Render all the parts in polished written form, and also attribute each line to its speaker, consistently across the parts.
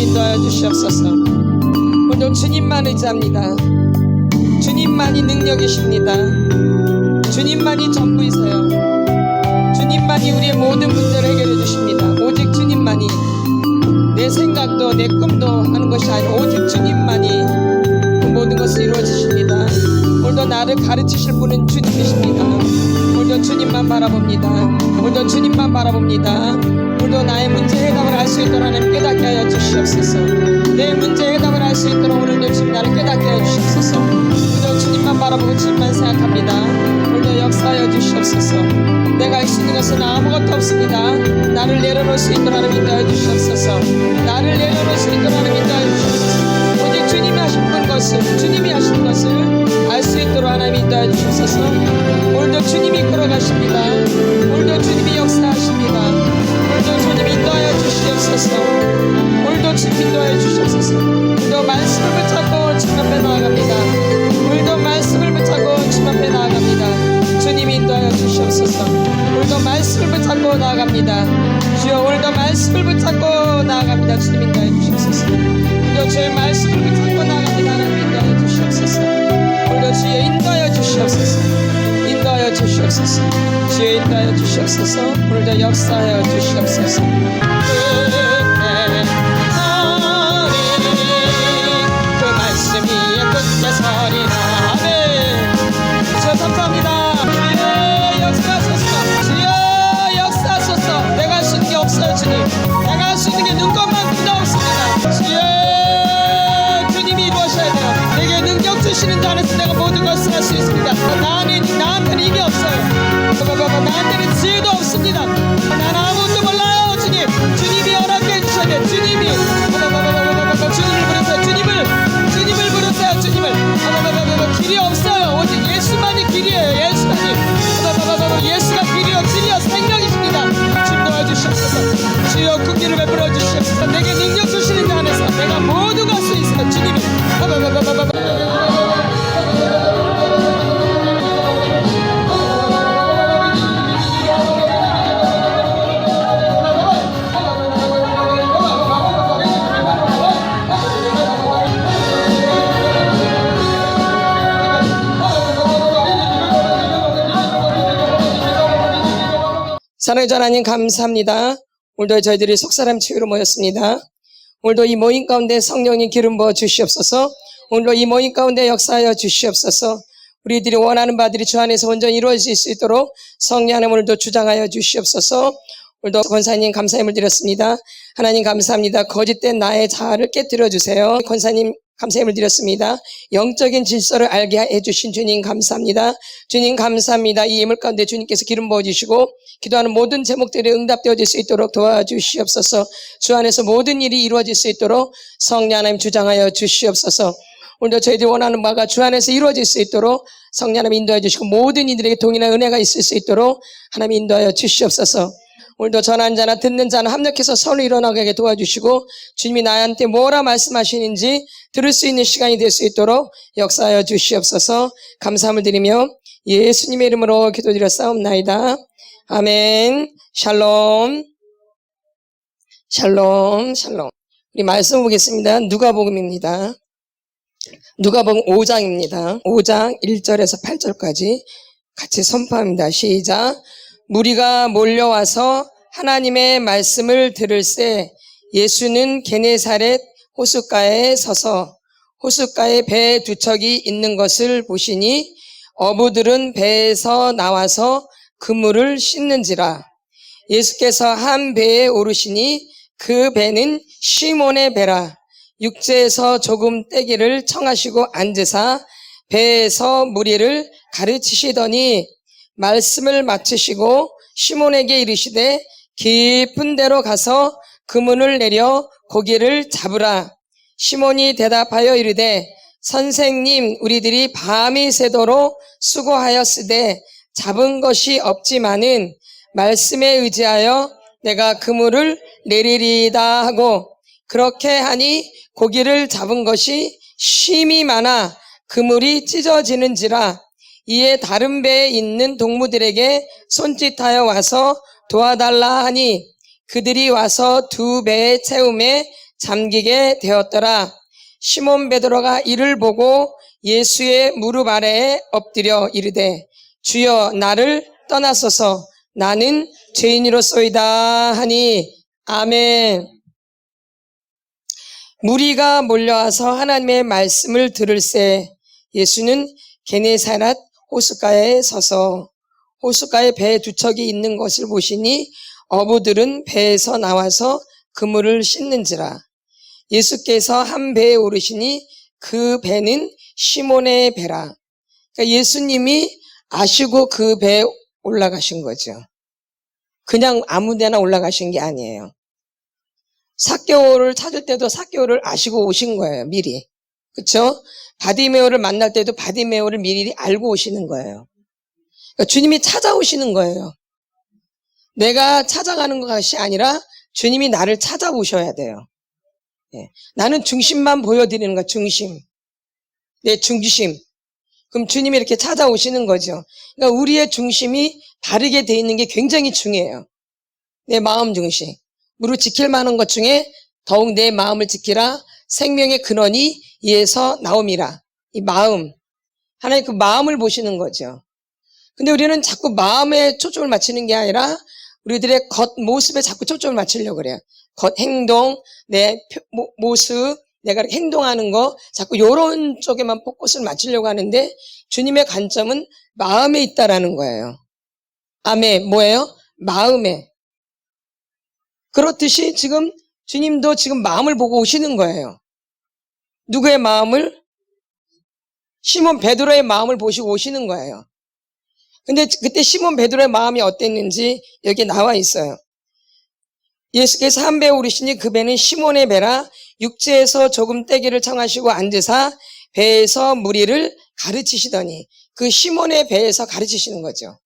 Speaker 1: 인도하여 주시옵소서. 오늘도 주님만 의지합니다. 주님만이 능력이십니다. 주님만이 전부이세요. 주님만이 우리의 모든 문제를 해결해 주십니다. 오직 주님만이, 내 생각도 내 꿈도 하는 것이 아니라 오직 주님만이 그 모든 것을 이루어 주십니다. 오늘도 나를 가르치실 분은 주님이십니다. 오늘도 주님만 바라봅니다. 오늘도 주님만 바라봅니다. 오늘도 나의 문제 해답을 알 수 있도록 하나님 깨닫게 하여 주시옵소서. 내 문제 해답을 알 수 있도록 오늘도 주님 나를 깨닫게 하여 주시옵소서. 오늘도 주님만 바라보고 주님만 생각합니다. 오늘도 역사하여 주시옵소서. 내가 할 수 있는 것은 아무것도 없습니다. 나를 내려놓을 수 있도록 하나님 인도하여 주시옵소서. 나를 내려놓을 수 있도록 하나님 인도하여 주시옵소서. 오직 주님이 하신 것을, 주님이 하신 것을 알 수 있도록 하나님 인도하여 주시옵소서. 오늘도 주님이 끌어가십니다. 오늘도 주님이 역사하십니다. 오늘도 주님이 인도하여 주시옵소서. 오늘도 주님 인도하여 주시옵소서. 오늘도 말씀을 붙잡고 주님 앞에 나아갑니다. 오늘도 말씀을 붙잡고 주님 앞에 나아갑니다. 주님이 인도하여 주시옵소서. 오늘도 말씀을 붙잡고 나아갑니다. 주여, 오늘도 말씀을 붙잡고 나아갑니다. 주님 인도하여 주시옵소서. 오늘도 주의 말씀을 붙잡고 나아갑니다. 하나님 인도하여 주시옵소서. 오늘도 주여 인도하여 주시옵소서. 인도하여 주시옵소서. 주여 인도하여 주시옵소서. 오늘도 역사하여 주시옵소서. 그 말씀이 끝에 서리라. 아멘. 주여 감사합니다. 주여 역사하소서. 주여 역사하소서. 내가 할 수 있는 게 없어요 주님. 내가 할 수 있는 게 눈것만큼도 없습니다. 주여 주님이 이루어셔야 돼요. 내게 능력 주시는 자 안에서 내가 모든 것을 할 수 있습니다. 나한테는 힘이 없어요. 나한테는 지혜도 없습니다. 나는 아무것도 몰라요 주님. 주님이 허락해 주셔야 돼요. 주님을 부르세요. 주님을 부르세요. 주님을. 길이 없어요. 오직 예수만이 길이에요. 예수가 길이요 진리요 생명이십니다. 주님 도와주시옵소서. 주여 긍휼을 베풀어 주시옵소서. 내게 능력 주시는 자 안에서 내가 모든 것을 있어요. 주님이. 사랑의 전 하나님 감사합니다. 오늘도 저희들이 속사람 치유로 모였습니다. 오늘도 이 모임 가운데 성령님 기름 부어 주시옵소서. 오늘도 이 모임 가운데 역사하여 주시옵소서. 우리들이 원하는 바들이 주 안에서 온전히 이루어질 수 있도록 성령 하나님 오늘도 주장하여 주시옵소서. 오늘도 권사님 감사함을 드렸습니다. 하나님 감사합니다. 거짓된 나의 자아를 깨뜨려 주세요. 권사님 감사함을 드렸습니다. 영적인 질서를 알게 해주신 주님 감사합니다. 주님 감사합니다. 이 예물 가운데 주님께서 기름 부어주시고 기도하는 모든 제목들이 응답되어질 수 있도록 도와주시옵소서. 주 안에서 모든 일이 이루어질 수 있도록 성령 하나님 주장하여 주시옵소서. 오늘도 저희들이 원하는 바가 주 안에서 이루어질 수 있도록 성령 하나님 인도하여 주시고 모든 이들에게 동일한 은혜가 있을 수 있도록 하나님 인도하여 주시옵소서. 오늘도 전하는 자나 듣는 자나 합력해서 서로 일어나게 도와주시고 주님이 나한테 뭐라 말씀하시는지 들을 수 있는 시간이 될 수 있도록 역사하여 주시옵소서. 감사함을 드리며 예수님의 이름으로 기도드렸사옵나이다. 아멘. 샬롬. 샬롬. 샬롬. 우리 말씀 보겠습니다. 누가복음입니다. 누가복음 5장입니다. 5장 1절에서 8절까지 같이 선포합니다. 시작. 무리가 몰려와서 하나님의 말씀을 들을새 예수는 게네사렛 호숫가에 서서 호숫가에 배 두 척이 있는 것을 보시니 어부들은 배에서 나와서 그물을 씻는지라. 예수께서 한 배에 오르시니 그 배는 시몬의 배라. 육지에서 조금 떼기를 청하시고 앉으사 배에서 무리를 가르치시더니 말씀을 마치시고 시몬에게 이르시되 깊은 데로 가서 그물을 내려 고기를 잡으라. 시몬이 대답하여 이르되 선생님, 우리들이 밤이 새도록 수고하였으되 잡은 것이 없지만은 말씀에 의지하여 내가 그물을 내리리이다 하고 그렇게 하니 고기를 잡은 것이 심이 많아 그물이 찢어지는지라. 이에 다른 배에 있는 동무들에게 손짓하여 와서 도와달라 하니 그들이 와서 두 배의 채움에 잠기게 되었더라. 시몬 베드로가 이를 보고 예수의 무릎 아래에 엎드려 이르되 주여 나를 떠나소서 나는 죄인이로소이다 하니 아멘. 무리가 몰려와서 하나님의 말씀을 들을새 예수는 게네사렛 호숫가에 서서 호숫가에 배 두 척이 있는 것을 보시니 어부들은 배에서 나와서 그물을 씻는지라. 예수께서 한 배에 오르시니 그 배는 시몬의 배라. 그러니까 예수님이 아시고 그 배에 올라가신 거죠. 그냥 아무 데나 올라가신 게 아니에요. 삭개오를 찾을 때도 삭개오를 아시고 오신 거예요. 미리. 그렇죠? 바디메오를 만날 때도 바디메오를 미리 알고 오시는 거예요. 그러니까 주님이 찾아오시는 거예요. 내가 찾아가는 것이 아니라 주님이 나를 찾아오셔야 돼요. 예. 나는 중심만 보여드리는 거야. 중심. 내 중심. 그럼 주님이 이렇게 찾아오시는 거죠. 그러니까 우리의 중심이 바르게 돼 있는 게 굉장히 중요해요. 내 마음 중심. 무릇 지킬 만한 것 중에 더욱 내 마음을 지키라. 생명의 근원이 이에서 나옴이라. 이 마음. 하나님 그 마음을 보시는 거죠. 근데 우리는 자꾸 마음에 초점을 맞추는 게 아니라 우리들의 겉모습에 자꾸 초점을 맞추려고 그래요. 겉행동, 내 모습, 내가 행동하는 거 자꾸 이런 쪽에만 포커스를 맞추려고 하는데 주님의 관점은 마음에 있다라는 거예요. 아멘. 뭐예요? 마음에. 그렇듯이 지금 주님도 지금 마음을 보고 오시는 거예요. 누구의 마음을? 시몬 베드로의 마음을 보시고 오시는 거예요. 근데 그때 시몬 베드로의 마음이 어땠는지 여기 나와 있어요. 예수께서 한 배에 오르시니 그 배는 시몬의 배라. 육지에서 조금 떼기를 청하시고 앉으사 배에서 무리를 가르치시더니 그 시몬의 배에서 가르치시는 거죠.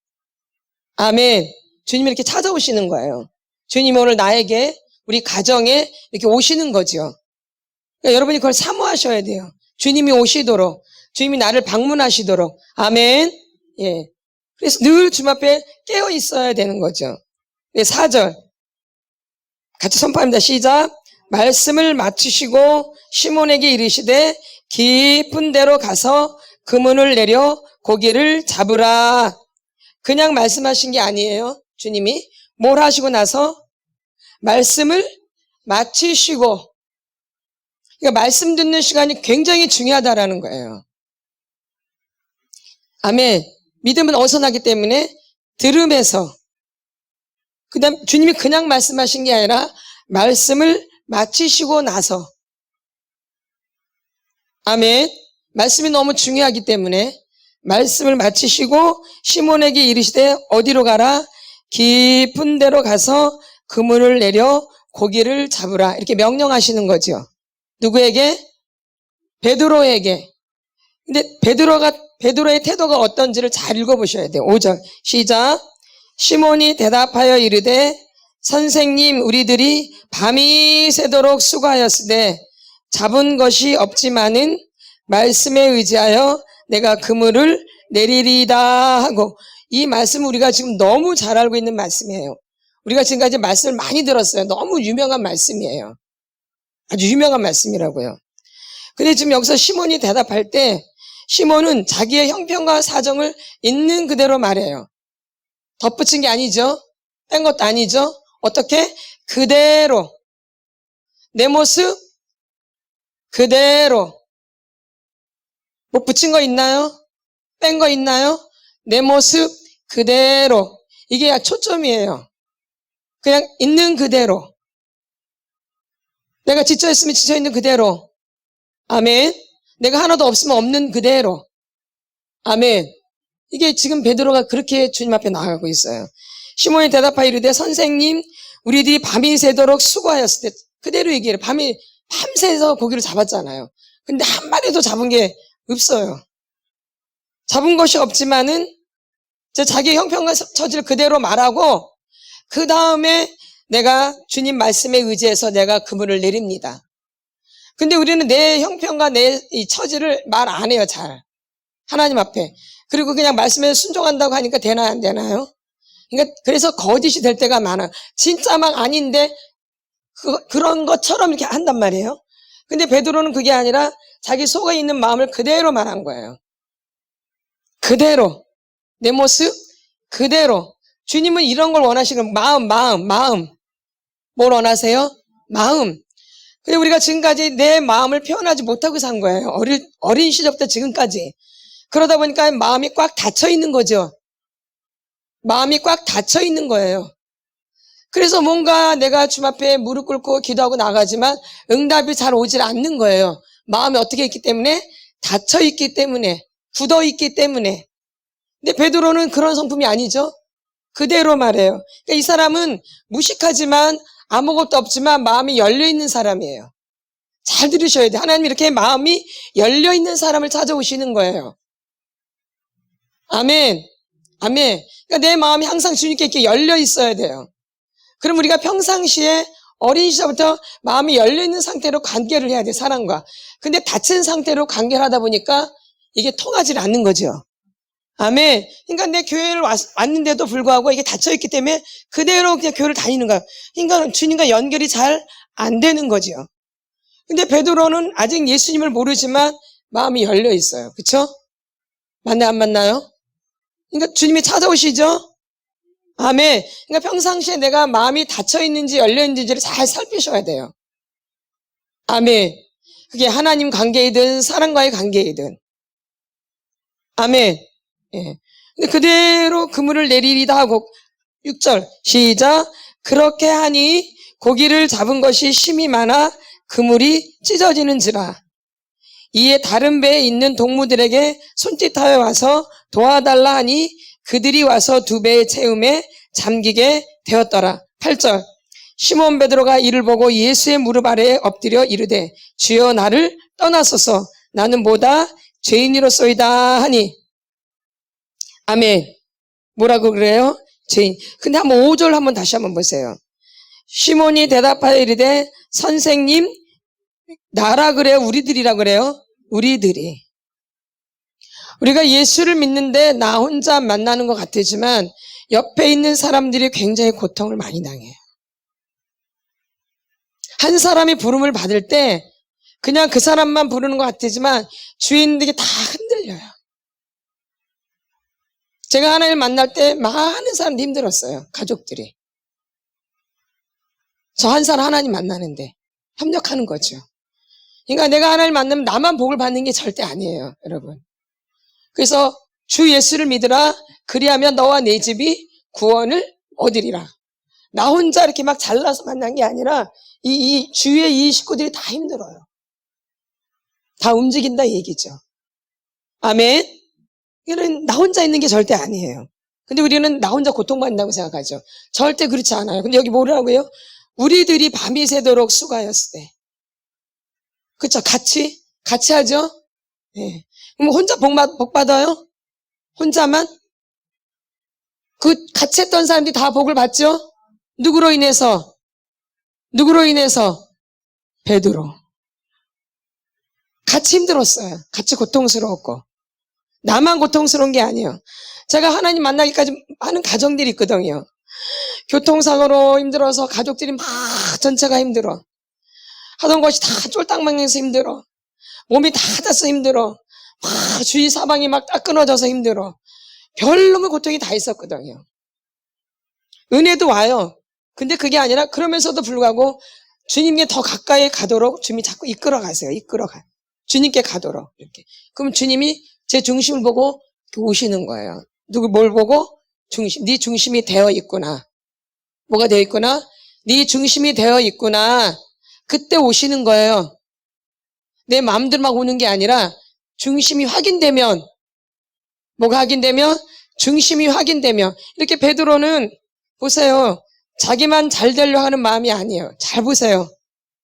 Speaker 1: 아멘. 주님이 이렇게 찾아오시는 거예요. 주님이 오늘 나에게 우리 가정에 이렇게 오시는 거죠. 그러니까 여러분이 그걸 사모하셔야 돼요. 주님이 오시도록, 주님이 나를 방문하시도록. 아멘. 예. 그래서 늘 주님 앞에 깨어 있어야 되는 거죠. 4절 같이 선포합니다. 시작. 말씀을 마치시고 시몬에게 이르시되 깊은 데로 가서 그물을 내려 고기를 잡으라. 그냥 말씀하신 게 아니에요. 주님이 뭘 하시고 나서 말씀을 마치시고, 그러니까 말씀 듣는 시간이 굉장히 중요하다라는 거예요. 아멘. 믿음은 어선하기 때문에 들음에서, 그 다음 주님이 그냥 말씀하신 게 아니라 말씀을 마치시고 나서, 아멘. 말씀이 너무 중요하기 때문에 말씀을 마치시고 시몬에게 이르시되 어디로 가라? 깊은 데로 가서 그물을 내려 고기를 잡으라. 이렇게 명령하시는 거죠. 누구에게? 베드로에게. 근데 베드로의 태도가 어떤지를 잘 읽어보셔야 돼요. 5절 시작. 시몬이 대답하여 이르되 선생님 우리들이 밤이 새도록 수고하였으되 잡은 것이 없지만은 말씀에 의지하여 내가 그물을 내리리다 하고, 이 말씀 우리가 지금 너무 잘 알고 있는 말씀이에요. 우리가 지금까지 말씀을 많이 들었어요. 너무 유명한 말씀이에요. 아주 유명한 말씀이라고요. 근데 지금 여기서 시몬이 대답할 때 시몬은 자기의 형편과 사정을 있는 그대로 말해요. 덧붙인 게 아니죠. 뺀 것도 아니죠. 어떻게? 그대로. 내 모습 그대로. 뭐 붙인 거 있나요? 뺀 거 있나요? 내 모습 그대로. 이게 초점이에요. 그냥 있는 그대로. 내가 지쳐있으면 지쳐있는 그대로. 아멘. 내가 하나도 없으면 없는 그대로. 아멘. 이게 지금 베드로가 그렇게 주님 앞에 나아가고 있어요. 시몬이 대답하여 이르되 선생님 우리들이 밤이 새도록 수고하였을 때, 그대로 얘기해요. 밤새서 고기를 잡았잖아요. 근데 한 마리도 잡은 게 없어요. 잡은 것이 없지만은 자기의 형편과 처지를 그대로 말하고 그 다음에 내가 주님 말씀에 의지해서 내가 그물을 내립니다. 근데 우리는 내 형편과 내 이 처지를 말 안 해요. 잘 하나님 앞에. 그리고 그냥 말씀에 순종한다고 하니까 되나요 안 되나요? 그러니까 그래서 거짓이 될 때가 많아. 진짜 막 아닌데 그런 것처럼 이렇게 한단 말이에요. 근데 베드로는 그게 아니라 자기 속에 있는 마음을 그대로 말한 거예요. 그대로. 내 모습 그대로. 주님은 이런 걸 원하시는 마음. 뭘 원하세요? 마음. 근데 우리가 지금까지 내 마음을 표현하지 못하고 산 거예요. 어린 시절부터 지금까지. 그러다 보니까 마음이 꽉 닫혀 있는 거죠. 마음이 꽉 닫혀 있는 거예요. 그래서 뭔가 내가 주님 앞에 무릎 꿇고 기도하고 나가지만 응답이 잘 오질 않는 거예요. 마음이 어떻게 있기 때문에? 닫혀 있기 때문에, 굳어 있기 때문에. 근데 베드로는 그런 성품이 아니죠. 그대로 말해요. 그러니까 이 사람은 무식하지만 아무것도 없지만 마음이 열려있는 사람이에요. 잘 들으셔야 돼요. 하나님 이렇게 마음이 열려있는 사람을 찾아오시는 거예요. 아멘. 아멘. 그러니까 내 마음이 항상 주님께 이렇게 열려 있어야 돼요. 그럼 우리가 평상시에 어린 시절부터 마음이 열려있는 상태로 관계를 해야 돼요. 사람과. 근데 닫힌 상태로 관계를 하다 보니까 이게 통하지 않는 거죠. 아멘. 그러니까 내 교회를 왔는데도 불구하고 이게 닫혀있기 때문에 그대로 그냥 교회를 다니는 거야. 그러니까 주님과 연결이 잘 안 되는 거죠. 근데 베드로는 아직 예수님을 모르지만 마음이 열려 있어요. 그쵸? 맞나요? 안 맞나요? 그러니까 주님이 찾아오시죠? 아멘. 그러니까 평상시에 내가 마음이 닫혀있는지 열려있는지를 잘 살피셔야 돼요. 아멘. 그게 하나님 관계이든 사람과의 관계이든. 아멘. 예. 근데 그대로 그물을 내리리다 하고 6절 시작. 그렇게 하니 고기를 잡은 것이 심이 많아 그물이 찢어지는지라. 이에 다른 배에 있는 동무들에게 손짓하여 와서 도와달라 하니 그들이 와서 두 배의 채움에 잠기게 되었더라. 8절 시몬 베드로가 이를 보고 예수의 무릎 아래에 엎드려 이르되 주여 나를 떠나소서 나는 뭐다 죄인이로소이다 하니. 아멘. 뭐라고 그래요? 죄인. 근데 한번 5절 한번 다시 한번 보세요. 시몬이 대답하여 이르되 선생님 나라 그래요? 우리들이라 그래요? 우리들이. 우리가 예수를 믿는데 나 혼자 만나는 것 같지만 옆에 있는 사람들이 굉장히 고통을 많이 당해요. 한 사람이 부름을 받을 때 그냥 그 사람만 부르는 것 같지만 주인들이 다 흔들려요. 제가 하나님을 만날 때 많은 사람들이 힘들었어요. 가족들이. 저 한 사람 하나님 만나는데 협력하는 거죠. 그러니까 내가 하나님을 만나면 나만 복을 받는 게 절대 아니에요, 여러분. 그래서 주 예수를 믿으라. 그리하면 너와 내 집이 구원을 얻으리라. 나 혼자 이렇게 막 잘나서 만난 게 아니라 이 주위의 이 식구들이 다 힘들어요. 다 움직인다 얘기죠. 아멘. 이거는 나 혼자 있는 게 절대 아니에요. 근데 우리는 나 혼자 고통받는다고 생각하죠. 절대 그렇지 않아요. 근데 여기 뭐라고요? 우리들이 밤이 새도록 수고하였을 때. 그렇죠? 같이 하죠? 네. 그럼 혼자 복 받아요? 혼자만? 그 같이 했던 사람들이 다 복을 받죠? 누구로 인해서? 베드로. 같이 힘들었어요. 같이 고통스러웠고. 나만 고통스러운 게 아니에요. 제가 하나님 만나기까지 많은 가정들이 있거든요. 교통사고로 힘들어서 가족들이 막 전체가 힘들어. 하던 것이 다 쫄딱망해서 힘들어. 몸이 다 닿아서 힘들어. 막 주위 사방이 막 딱 끊어져서 힘들어. 별놈의 고통이 다 있었거든요. 은혜도 와요. 근데 그게 아니라 그러면서도 불구하고 주님께 더 가까이 가도록 주님이 자꾸 이끌어 가세요. 주님께 가도록 이렇게. 그럼 주님이 제 중심을 보고 오시는 거예요. 뭘 보고? 중심. 네 중심이 되어 있구나. 뭐가 되어 있구나? 네 중심이 되어 있구나. 그때 오시는 거예요. 내 마음대로 막 오는 게 아니라 중심이 확인되면, 뭐가 확인되면? 중심이 확인되면. 이렇게 베드로는 보세요. 자기만 잘 되려 하는 마음이 아니에요. 잘 보세요.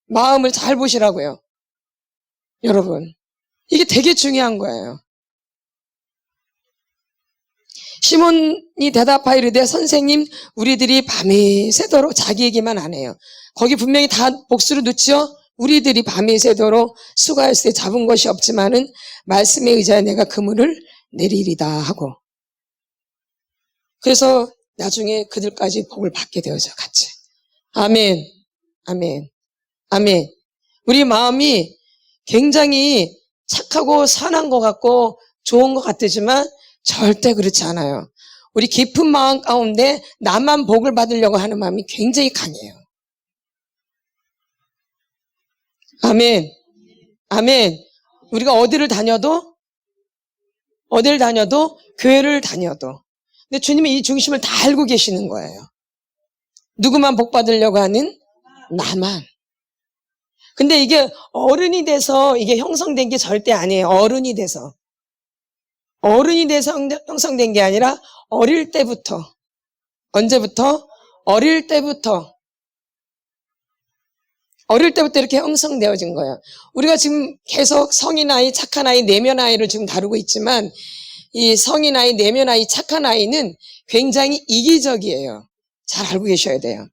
Speaker 1: 마음을 잘 보시라고요. 여러분, 이게 되게 중요한 거예요. 시몬이 대답하여 이르되 선생님 우리들이 밤이 새도록 자기 얘기만 안 해요. 거기 분명히 다 복수로 넣죠. 우리들이 밤이 새도록 수고했을 때 잡은 것이 없지만은 말씀에 의지하여 내가 그물을 내리리다 하고. 그래서 나중에 그들까지 복을 받게 되어져 같이. 아멘. 아멘. 아멘. 우리 마음이 굉장히 착하고 선한 것 같고 좋은 것 같지만 절대 그렇지 않아요. 우리 깊은 마음 가운데 나만 복을 받으려고 하는 마음이 굉장히 강해요. 아멘. 아멘. 우리가 어디를 다녀도 교회를 다녀도 근데 주님이 이 중심을 다 알고 계시는 거예요. 누구만 복 받으려고 하는? 나만. 근데 이게 어른이 돼서 이게 형성된 게 절대 아니에요. 어른이 돼서 형성된 게 아니라 어릴 때부터. 언제부터? 어릴 때부터 이렇게 형성되어진 거예요. 우리가 지금 계속 성인 아이, 착한 아이, 내면 아이를 지금 다루고 있지만 이 성인 아이, 내면 아이, 착한 아이는 굉장히 이기적이에요. 잘 알고 계셔야 돼요.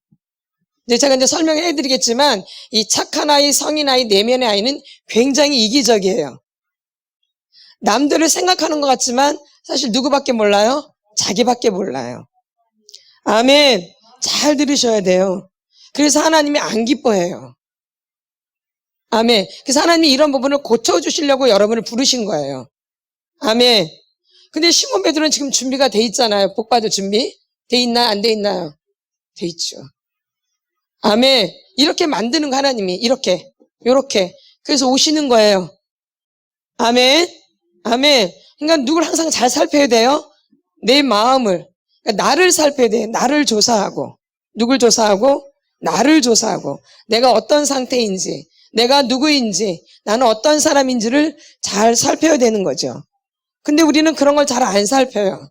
Speaker 1: 제가 이제 설명해 드리겠지만 이 착한 아이, 성인 아이, 내면의 아이는 굉장히 이기적이에요. 남들을 생각하는 것 같지만 사실 누구밖에 몰라요? 자기밖에 몰라요. 아멘. 잘 들으셔야 돼요. 그래서 하나님이 안 기뻐해요. 아멘. 그래서 하나님이 이런 부분을 고쳐주시려고 여러분을 부르신 거예요. 아멘. 근데 시몬 베드로는 지금 준비가 돼 있잖아요. 복 받을 준비. 돼 있나요? 안 돼 있나요? 돼 있죠. 아멘. 이렇게 만드는 거 하나님이. 이렇게. 요렇게. 그래서 오시는 거예요. 아멘. 아멘. 그러니까 누굴 항상 잘 살펴야 돼요? 내 마음을. 그러니까 나를 살펴야 돼요. 나를 조사하고. 누굴 조사하고? 나를 조사하고. 내가 어떤 상태인지, 내가 누구인지, 나는 어떤 사람인지를 잘 살펴야 되는 거죠. 근데 우리는 그런 걸 잘 안 살펴요.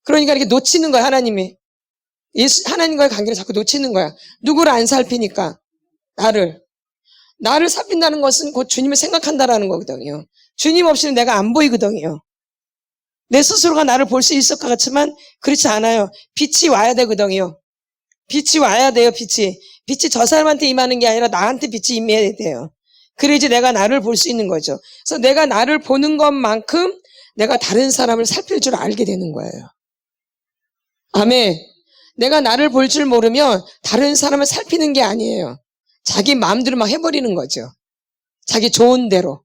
Speaker 1: 그러니까 이렇게 놓치는 거야, 하나님이. 하나님과의 관계를 자꾸 놓치는 거야. 누구를 안 살피니까? 나를 살핀다는 것은 곧 주님을 생각한다라는 거거든요. 주님 없이는 내가 안 보이거든요. 내 스스로가 나를 볼 수 있을 것 같지만 그렇지 않아요. 빛이 와야 되거든요. 빛이 와야 돼요, 빛이. 빛이 저 사람한테 임하는 게 아니라 나한테 빛이 임해야 돼요. 그래야지 내가 나를 볼 수 있는 거죠. 그래서 내가 나를 보는 것만큼 내가 다른 사람을 살필 줄 알게 되는 거예요. 아멘. 내가 나를 볼 줄 모르면 다른 사람을 살피는 게 아니에요. 자기 마음대로 막 해버리는 거죠. 자기 좋은 대로.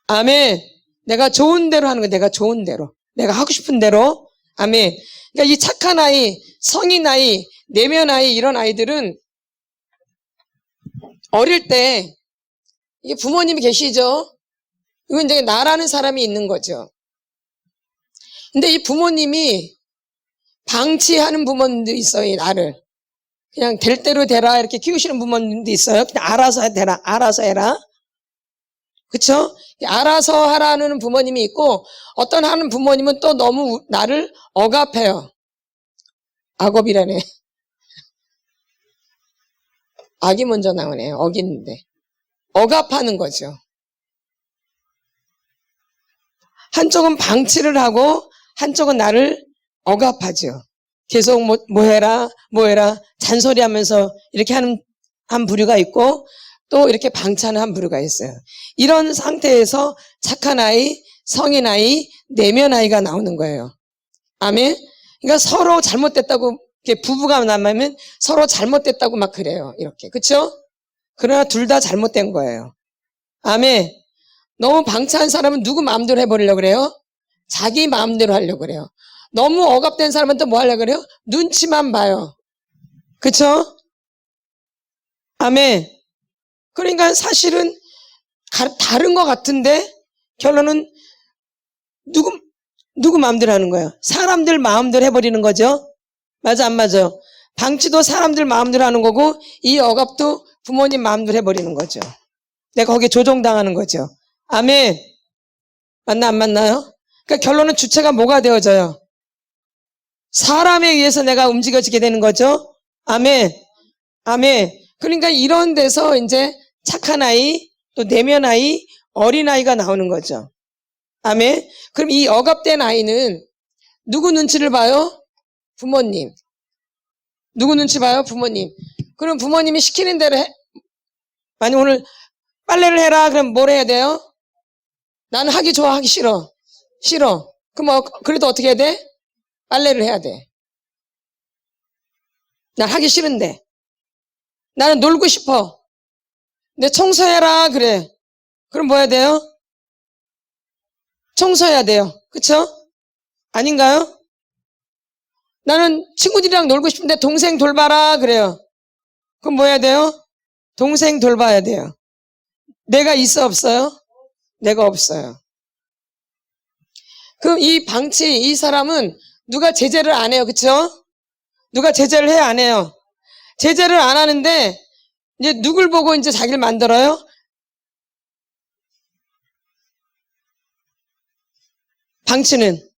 Speaker 1: 아멘. 내가 좋은 대로 하는 거예요. 내가 좋은 대로. 내가 하고 싶은 대로. 아멘. 그러니까 이 착한 아이, 성인 아이, 내면 아이 이런 아이들은 어릴 때 이게 부모님이 계시죠. 이건 이제 나라는 사람이 있는 거죠. 근데 이 부모님이 방치하는 부모님도 있어요. 나를. 그냥 될 대로 되라 이렇게 키우시는 부모님도 있어요. 그냥 알아서 되라. 알아서 해라. 그쵸? 알아서 하라는 부모님이 있고 어떤 하는 부모님은 또 너무 나를 억압해요. 악업이라네. 악이 먼저 나오네요. 어기는데. 억압하는 거죠. 한쪽은 방치를 하고 한쪽은 나를 억압하죠. 계속 뭐 해라 잔소리하면서 이렇게 하는 한 부류가 있고 또 이렇게 방치하는 한 부류가 있어요. 이런 상태에서 착한 아이, 성인 아이, 내면 아이가 나오는 거예요. 아멘. 그러니까 서로 잘못됐다고 이렇게 부부가 만나면 서로 잘못됐다고 막 그래요. 이렇게. 그렇죠? 그러나 둘 다 잘못된 거예요. 아멘. 너무 방치한 사람은 누구 마음대로 해버리려고 그래요? 자기 마음대로 하려고 그래요. 너무 억압된 사람은 또 뭐 하려고 그래요? 눈치만 봐요. 그쵸? 아멘. 그러니까 사실은 다른 것 같은데 결론은 누구 마음대로 하는 거예요? 사람들 마음대로 해버리는 거죠? 맞아 안 맞아? 방치도 사람들 마음대로 하는 거고 이 억압도 부모님 마음대로 해버리는 거죠. 내가 거기에 조종당하는 거죠. 아멘. 맞나 안 맞나요? 그러니까 결론은 주체가 뭐가 되어져요? 사람에 의해서 내가 움직여지게 되는 거죠. 아멘. 아멘. 그러니까 이런 데서 이제 착한 아이, 또 내면 아이, 어린 아이가 나오는 거죠. 아멘. 그럼 이 억압된 아이는 누구 눈치를 봐요? 부모님. 누구 눈치 봐요? 부모님. 그럼 부모님이 시키는 대로 해. 만약 오늘 빨래를 해라. 그럼 뭘 해야 돼요? 나는 하기 좋아, 하기 싫어. 싫어. 그럼 그래도 어떻게 해야 돼? 빨래를 해야 돼. 난 하기 싫은데. 나는 놀고 싶어. 내 청소해라 그래. 그럼 뭐 해야 돼요? 청소해야 돼요. 그쵸? 아닌가요? 나는 친구들이랑 놀고 싶은데 동생 돌봐라 그래요. 그럼 뭐 해야 돼요? 동생 돌봐야 돼요. 내가 있어 없어요? 내가 없어요. 그럼 이 방치, 이 사람은 누가 제재를 안 해요. 그쵸? 누가 제재를 해야 안 해요. 제재를 안 하는데 이제 누굴 보고 이제 자기를 만들어요? 방치는.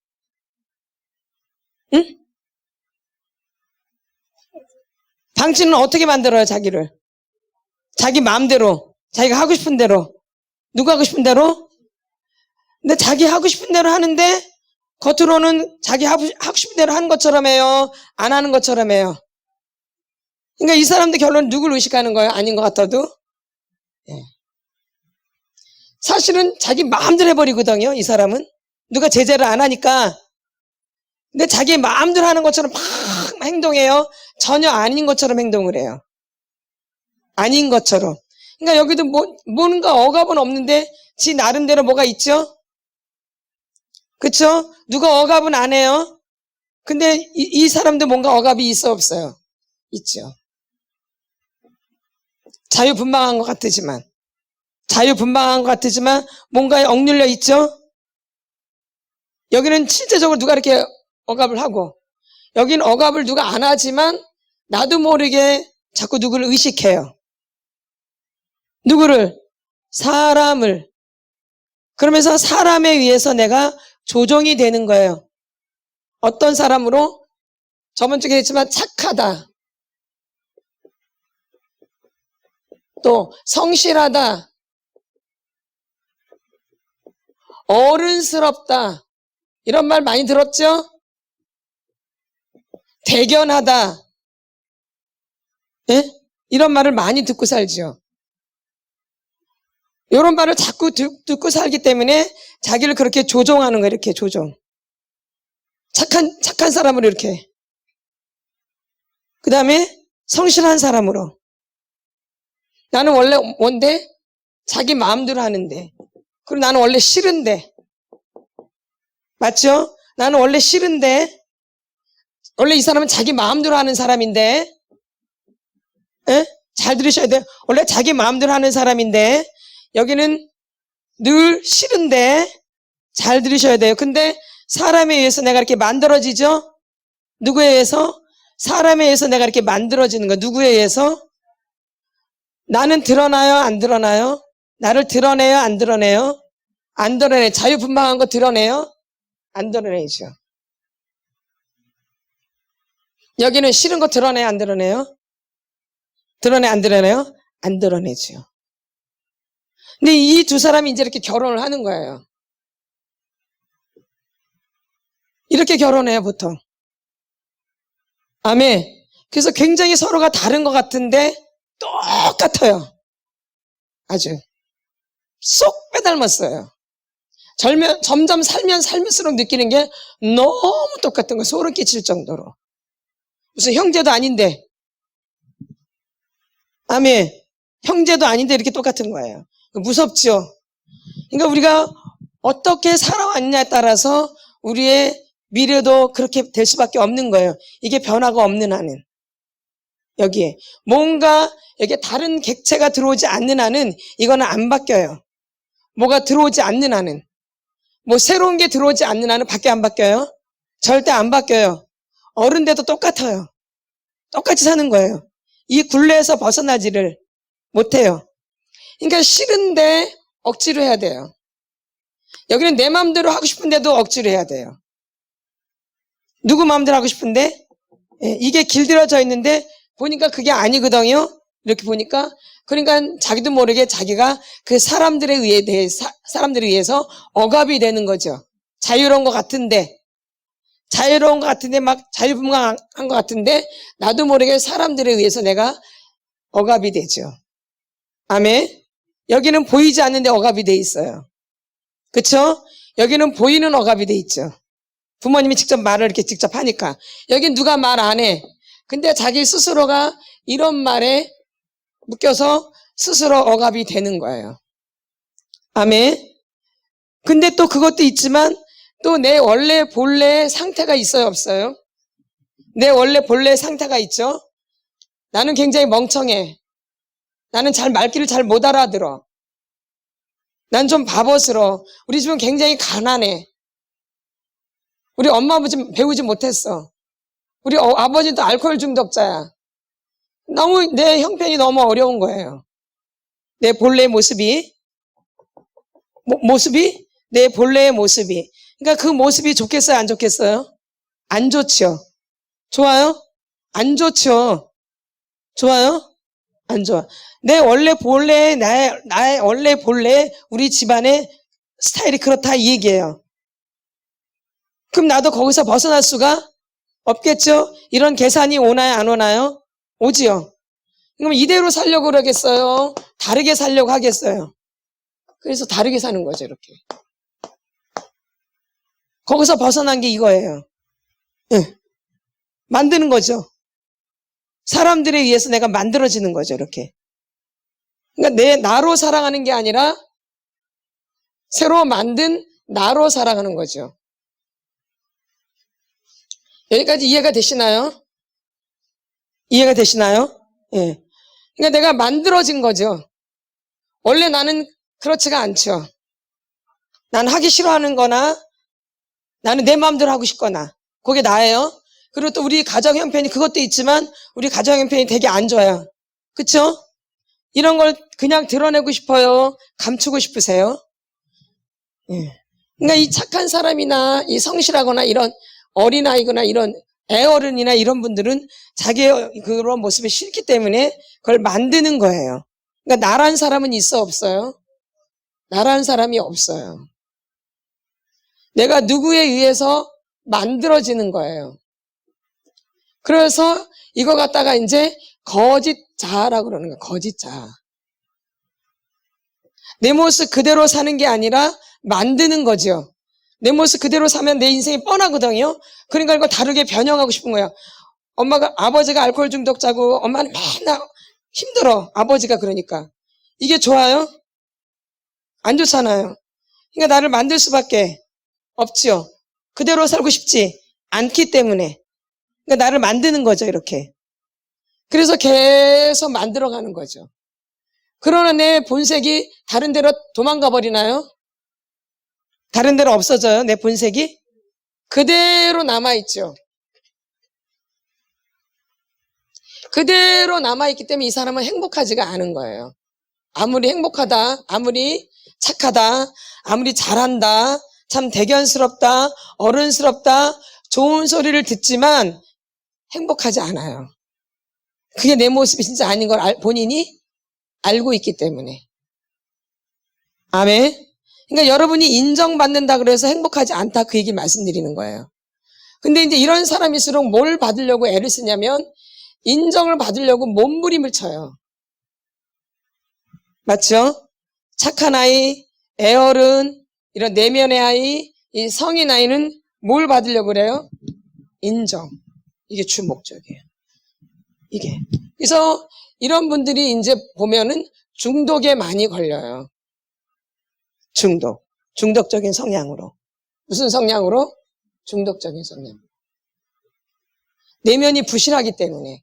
Speaker 1: 응? 방치는 어떻게 만들어요, 자기를? 자기 마음대로. 자기가 하고 싶은 대로. 누가 하고 싶은 대로? 근데 자기 하고 싶은 대로 하는데 겉으로는 자기 하고 싶은 대로 하는 것처럼 해요? 안 하는 것처럼 해요? 그러니까 이 사람들 결론 누굴 의식하는 거예요? 아닌 것 같아도? 예. 사실은 자기 마음대로 해버리거든요, 이 사람은. 누가 제재를 안 하니까. 근데 자기 마음대로 하는 것처럼 막 행동해요. 전혀 아닌 것처럼 행동을 해요. 아닌 것처럼. 그러니까 여기도 뭔가 억압은 없는데 지 나름대로 뭐가 있죠? 그쵸? 누가 억압은 안 해요. 근데 이 사람도 뭔가 억압이 있어 없어요? 있죠. 자유분방한 것 같지만 뭔가에 억눌려 있죠? 여기는 실제적으로 누가 이렇게 억압을 하고, 여기는 억압을 누가 안 하지만 나도 모르게 자꾸 누구를 의식해요. 누구를? 사람을. 그러면서 사람에 의해서 내가 조종이 되는 거예요. 어떤 사람으로? 저번 주에 했지만 착하다. 또 성실하다. 어른스럽다. 이런 말 많이 들었죠? 대견하다. 예? 이런 말을 많이 듣고 살죠. 이런 말을 자꾸 듣고 살기 때문에 자기를 그렇게 조종하는 거예요. 이렇게 조종. 착한 사람으로 이렇게. 그 다음에 성실한 사람으로. 나는 원래 뭔데? 자기 마음대로 하는데. 그리고 나는 원래 싫은데. 맞죠? 나는 원래 싫은데. 원래 이 사람은 자기 마음대로 하는 사람인데. 에? 잘 들으셔야 돼요. 원래 자기 마음대로 하는 사람인데 여기는 늘 싫은데 잘 들으셔야 돼요. 근데 사람에 의해서 내가 이렇게 만들어지죠? 누구에 의해서? 사람에 의해서 내가 이렇게 만들어지는 거. 누구에 의해서? 나는 드러나요? 안 드러나요? 나를 드러내요? 안 드러내요? 안 드러내요. 자유분방한 거 드러내요? 안 드러내죠. 여기는 싫은 거 드러내요? 안 드러내요? 드러내 안 드러내요? 안 드러내죠. 근데 이 두 사람이 이제 이렇게 결혼을 하는 거예요. 이렇게 결혼해요, 보통. 아멘. 그래서 굉장히 서로가 다른 것 같은데 똑같아요. 아주 쏙 빼닮았어요. 점점 살면 살면서록 느끼는 게 너무 똑같은 거예요. 소름 끼칠 정도로. 무슨 형제도 아닌데. 아멘. 형제도 아닌데 이렇게 똑같은 거예요. 무섭죠? 그러니까 우리가 어떻게 살아왔냐에 따라서 우리의 미래도 그렇게 될 수밖에 없는 거예요. 이게 변화가 없는 한은. 여기에 뭔가 여기에 다른 객체가 들어오지 않는 한은 이거는 안 바뀌어요. 뭐가 들어오지 않는 한은. 뭐 새로운 게 들어오지 않는 한은 밖에 안 바뀌어요? 절대 안 바뀌어요. 어른 돼도 똑같아요. 똑같이 사는 거예요. 이 굴레에서 벗어나지를 못해요. 그러니까 싫은데 억지로 해야 돼요. 여기는 내 마음대로 하고 싶은데도 억지로 해야 돼요. 누구 마음대로 하고 싶은데? 이게 길들여져 있는데 보니까 그게 아니거든요. 이렇게 보니까. 그러니까 자기도 모르게 자기가 그 사람들에 의해서 억압이 되는 거죠. 자유로운 것 같은데 막 자유분방한 것 같은데 나도 모르게 사람들에 의해서 내가 억압이 되죠. 아멘. 여기는 보이지 않는데 억압이 돼 있어요. 그쵸? 여기는 보이는 억압이 돼 있죠. 부모님이 직접 말을 이렇게 직접 하니까. 여긴 누가 말 안 해. 근데 자기 스스로가 이런 말에 묶여서 스스로 억압이 되는 거예요. 아멘. 근데 또 그것도 있지만 또 내 원래 본래의 상태가 있어요, 없어요? 내 원래 본래의 상태가 있죠. 나는 굉장히 멍청해. 나는 말귀를 잘 못 알아들어. 난 좀 바보스러워. 우리 집은 굉장히 가난해. 우리 엄마 아버지 배우지 못했어. 우리 아버지도 알코올 중독자야. 내 형편이 너무 어려운 거예요. 내 본래의 모습이 내 본래의 모습이. 그러니까 그 모습이 좋겠어요, 안 좋겠어요? 안 좋죠. 좋아요? 안 좋죠. 좋아요? 안 좋아. 나의 원래 본래 우리 집안의 스타일이 그렇다 이 얘기예요. 그럼 나도 거기서 벗어날 수가 없겠죠? 이런 계산이 오나요, 안 오나요? 오지요. 그럼 이대로 살려고 그러겠어요? 다르게 살려고 하겠어요? 그래서 다르게 사는 거죠, 이렇게. 거기서 벗어난 게 이거예요. 네. 만드는 거죠. 사람들에 의해서 내가 만들어지는 거죠, 이렇게. 그러니까 나로 살아가는 게 아니라 새로 만든 나로 살아가는 거죠. 여기까지 이해가 되시나요? 이해가 되시나요? 예. 그러니까 내가 만들어진 거죠. 원래 나는 그렇지가 않죠. 난 하기 싫어하는 거나 나는 내 마음대로 하고 싶거나 그게 나예요. 그리고 또 우리 가정 형편이 그것도 있지만 우리 가정 형편이 되게 안 좋아요. 그쵸? 이런 걸 그냥 드러내고 싶어요? 감추고 싶으세요? 예. 그러니까 이 착한 사람이나 이 성실하거나 이런 어린아이거나 이런 애어른이나 이런 분들은 자기의 그런 모습이 싫기 때문에 그걸 만드는 거예요. 그러니까 나란 사람은 있어 없어요? 나란 사람이 없어요. 내가 누구에 의해서 만들어지는 거예요. 그래서 이거 갖다가 이제 거짓자라고 그러는 거예요. 거짓자. 내 모습 그대로 사는 게 아니라 만드는 거죠. 내 모습 그대로 사면 내 인생이 뻔하거든요. 그러니까 이걸 다르게 변형하고 싶은 거예요. 아버지가 알코올 중독자고 엄마는 맨날 힘들어. 아버지가 그러니까. 이게 좋아요? 안 좋잖아요. 그러니까 나를 만들 수밖에 없지요. 그대로 살고 싶지 않기 때문에. 그러니까 나를 만드는 거죠, 이렇게. 그래서 계속 만들어가는 거죠. 그러나 내 본색이 다른 데로 도망가 버리나요? 다른 데로 없어져요, 내 본색이? 그대로 남아있죠. 그대로 남아있기 때문에 이 사람은 행복하지가 않은 거예요. 아무리 행복하다, 아무리 착하다, 아무리 잘한다, 참 대견스럽다, 어른스럽다, 좋은 소리를 듣지만 행복하지 않아요. 그게 내 모습이 진짜 아닌 걸 본인이 알고 있기 때문에. 아멘. 그러니까 여러분이 인정받는다 그래서 행복하지 않다 그 얘기 말씀드리는 거예요. 근데 이제 이런 사람일수록 뭘 받으려고 애를 쓰냐면 인정을 받으려고 몸부림을 쳐요. 맞죠? 착한 아이, 애어른, 이런 내면의 아이, 이 성인 아이는 뭘 받으려고 그래요? 인정. 이게 주 목적이에요. 이게. 그래서 이런 분들이 이제 보면은 중독에 많이 걸려요. 중독적인 성향으로. 무슨 성향으로? 중독적인 성향. 내면이 부실하기 때문에.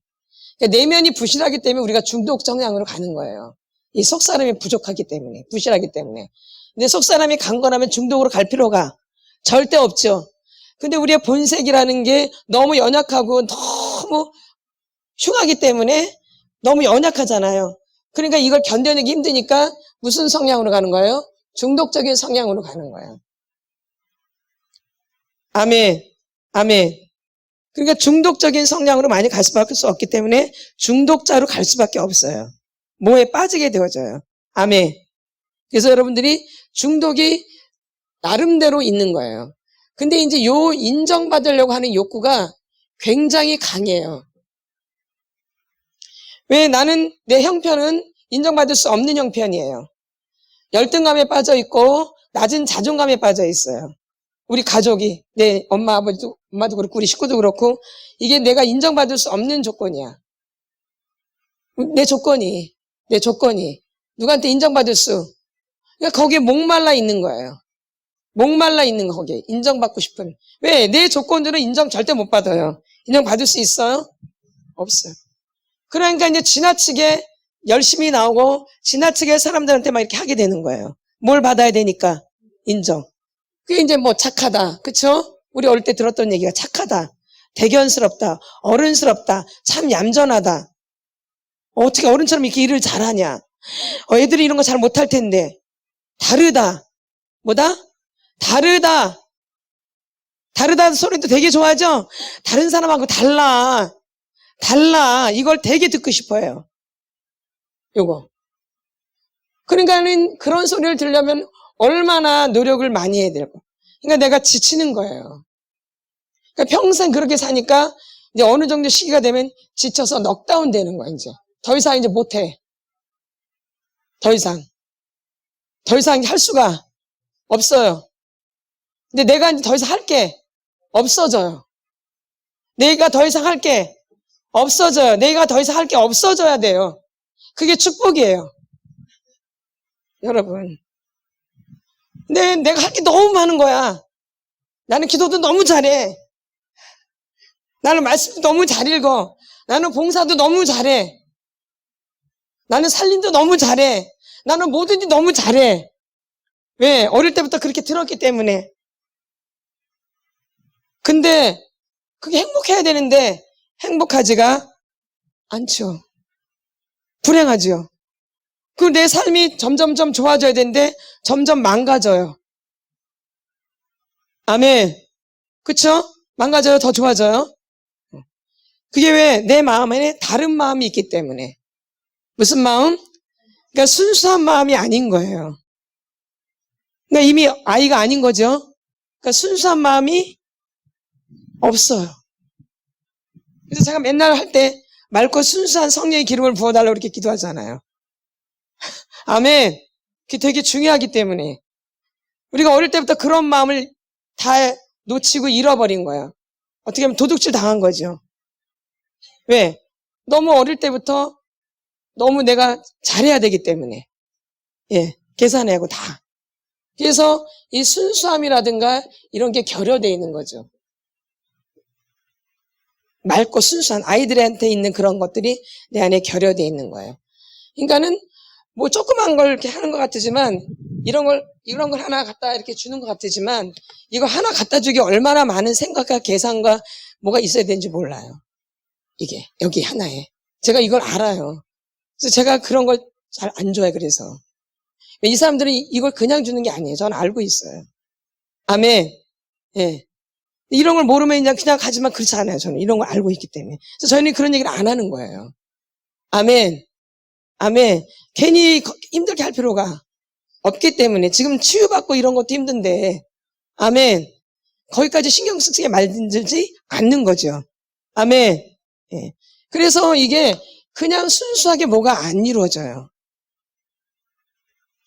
Speaker 1: 그러니까 내면이 부실하기 때문에 우리가 중독 성향으로 가는 거예요. 이 속사람이 부족하기 때문에, 부실하기 때문에. 근데 속사람이 강건하면 중독으로 갈 필요가 절대 없죠. 근데 우리의 본색이라는 게 너무 연약하고 너무 흉하기 때문에 너무 연약하잖아요. 그러니까 이걸 견뎌내기 힘드니까 무슨 성향으로 가는 거예요? 중독적인 성향으로 가는 거예요. 아멘. 아멘. 그러니까 중독적인 성향으로 많이 갈 수밖에 없기 때문에 중독자로 갈 수밖에 없어요. 뭐에 빠지게 되어져요. 아멘. 그래서 여러분들이 중독이 나름대로 있는 거예요. 근데 이제 요 인정받으려고 하는 욕구가 굉장히 강해요. 왜? 나는 내 형편은 인정받을 수 없는 형편이에요. 열등감에 빠져 있고 낮은 자존감에 빠져 있어요. 우리 가족이, 내 엄마, 아버지도, 엄마도 그렇고 우리 식구도 그렇고 이게 내가 인정받을 수 없는 조건이야. 내 조건이. 내 조건이. 누구한테 인정받을 수. 그러니까 거기에 목말라 있는 거예요. 목말라 있는 거 거기에. 인정받고 싶은. 왜? 내 조건들은 인정 절대 못 받아요. 인정받을 수 있어요? 없어요. 그러니까 이제 지나치게 열심히 나오고 지나치게 사람들한테 막 이렇게 하게 되는 거예요. 뭘 받아야 되니까? 인정. 그게 이제 뭐 착하다. 그쵸? 우리 어릴 때 들었던 얘기가 착하다. 대견스럽다. 어른스럽다. 참 얌전하다. 어떻게 어른처럼 이렇게 일을 잘하냐. 애들이 이런 거 잘 못할 텐데. 다르다. 뭐다? 다르다. 다르다 소리도 되게 좋아하죠? 다른 사람하고 달라. 달라. 이걸 되게 듣고 싶어요. 요거. 그러니까는 그런 소리를 들으려면 얼마나 노력을 많이 해야 되고. 그러니까 내가 지치는 거예요. 그러니까 평생 그렇게 사니까 이제 어느 정도 시기가 되면 지쳐서 넉다운 되는 거야, 이제. 더 이상 이제 못해. 더 이상 할 수가 없어요. 근데 내가 이제 더 이상 할 게 없어져요. 내가 더 이상 할 게 없어져요. 내가 더 이상 할 게 없어져야 돼요. 그게 축복이에요. 여러분. 근데 내가 할 게 너무 많은 거야. 나는 기도도 너무 잘해. 나는 말씀도 너무 잘 읽어. 나는 봉사도 너무 잘해. 나는 살림도 너무 잘해. 나는 뭐든지 너무 잘해. 왜? 어릴 때부터 그렇게 들었기 때문에. 근데 그게 행복해야 되는데 행복하지가 않죠. 불행하죠. 그리고 내 삶이 점점점 좋아져야 되는데 점점 망가져요. 아멘. 그쵸? 망가져요? 더 좋아져요? 그게 왜? 내 마음에 다른 마음이 있기 때문에. 무슨 마음? 그러니까 순수한 마음이 아닌 거예요. 그러니까 이미 아이가 아닌 거죠. 그러니까 순수한 마음이 없어요. 그래서 제가 맨날 할 때 맑고 순수한 성령의 기름을 부어달라고 이렇게 기도하잖아요. 아멘. 그게 되게 중요하기 때문에. 우리가 어릴 때부터 그런 마음을 다 놓치고 잃어버린 거예요. 어떻게 보면 도둑질 당한 거죠. 왜? 너무 어릴 때부터 너무 내가 잘해야 되기 때문에. 예, 계산하고 다. 그래서 이 순수함이라든가 이런 게 결여되어 있는 거죠. 맑고 순수한 아이들한테 있는 그런 것들이 내 안에 결여되어 있는 거예요. 그러니까는 뭐 조그만 걸 이렇게 하는 것 같지만 이런 걸 하나 갖다 이렇게 주는 것 같지만 이거 하나 갖다 주기 얼마나 많은 생각과 계산과 뭐가 있어야 되는지 몰라요. 이게 여기 하나에. 제가 이걸 알아요. 그래서 제가 그런 걸 잘 안 좋아해. 그래서 이 사람들은 이걸 그냥 주는 게 아니에요. 저는 알고 있어요. 아멘. 예. 이런 걸 모르면 그냥 가지만 그렇지 않아요. 저는 이런 걸 알고 있기 때문에. 그래서 저희는 그런 얘기를 안 하는 거예요. 아멘. 아멘. 괜히 힘들게 할 필요가 없기 때문에. 지금 치유받고 이런 것도 힘든데. 아멘. 거기까지 신경 쓰게 만들지 않는 거죠. 아멘. 예. 그래서 이게 그냥 순수하게 뭐가 안 이루어져요.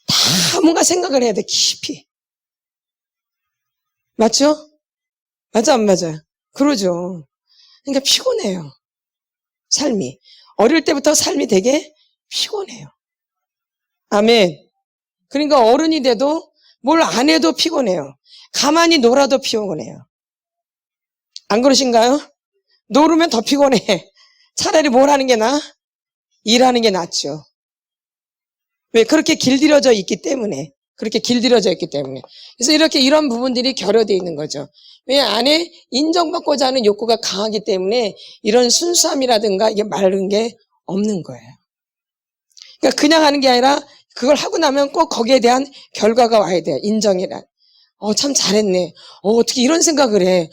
Speaker 1: 다 뭔가 생각을 해야 돼. 깊이. 맞죠? 맞아 안 맞아요? 그러죠. 그러니까 피곤해요. 삶이. 어릴 때부터 삶이 되게 피곤해요. 아멘. 그러니까 어른이 돼도 뭘 안 해도 피곤해요. 가만히 놀아도 피곤해요. 안 그러신가요? 놀으면 더 피곤해. 차라리 뭘 하는 게 나아? 일하는 게 낫죠. 왜? 그렇게 길들여져 있기 때문에. 그렇게 길들여져 있기 때문에. 그래서 이렇게 이런 부분들이 결여되어 있는 거죠. 왜? 안에 인정받고자 하는 욕구가 강하기 때문에 이런 순수함이라든가 이게 마른 게 없는 거예요. 그러니까 그냥 하는 게 아니라 그걸 하고 나면 꼭 거기에 대한 결과가 와야 돼요. 인정이란. 참 잘했네. 어떻게 이런 생각을 해.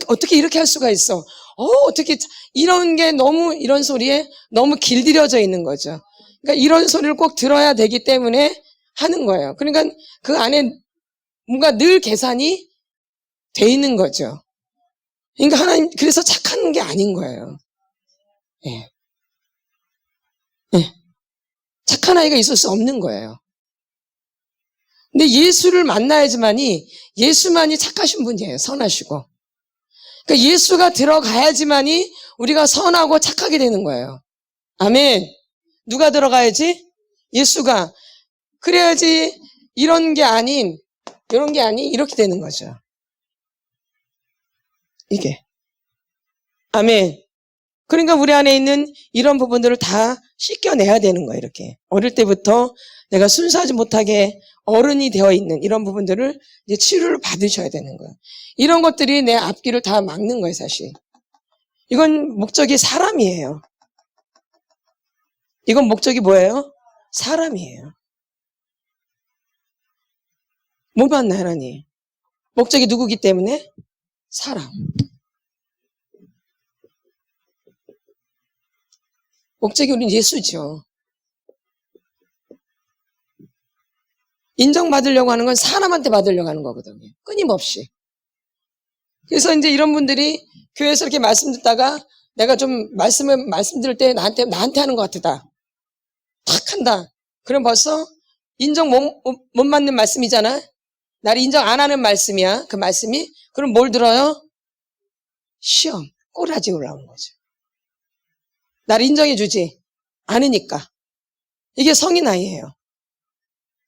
Speaker 1: 어떻게 이렇게 할 수가 있어. 어떻게 이런 게 너무 이런 소리에 너무 길들여져 있는 거죠. 그러니까 이런 소리를 꼭 들어야 되기 때문에 하는 거예요. 그러니까 그 안에 뭔가 늘 계산이 돼 있는 거죠. 그러니까 하나님 그래서 착한 게 아닌 거예요. 예. 예. 착한 아이가 있을 수 없는 거예요. 근데 예수를 만나야지만이 예수만이 착하신 분이에요. 선하시고. 그러니까 예수가 들어가야지만이 우리가 선하고 착하게 되는 거예요. 아멘. 누가 들어가야지? 예수가. 그래야지 이런 게 아닌 이렇게 되는 거죠. 이게. 아멘. 그러니까 우리 안에 있는 이런 부분들을 다 씻겨내야 되는 거예요. 이렇게. 어릴 때부터 내가 순수하지 못하게 어른이 되어 있는 이런 부분들을 이제 치료를 받으셔야 되는 거예요. 이런 것들이 내 앞길을 다 막는 거예요, 사실. 이건 목적이 사람이에요. 이건 목적이 뭐예요? 사람이에요. 뭐 봤나, 하나님? 목적이 누구기 때문에? 사람. 목적이 우린 예수죠. 인정받으려고 하는 건 사람한테 받으려고 하는 거거든요. 끊임없이. 그래서 이제 이런 분들이 교회에서 이렇게 말씀 듣다가 내가 좀 말씀 들을 때 나한테 하는 것 같다. 탁 한다. 그럼 벌써 인정 못 맞는 말씀이잖아. 나를 인정 안 하는 말씀이야. 그 말씀이. 그럼 뭘 들어요? 시험, 꼬라지 올라오는 거죠. 나를 인정해 주지 않으니까. 이게 성인 아이예요.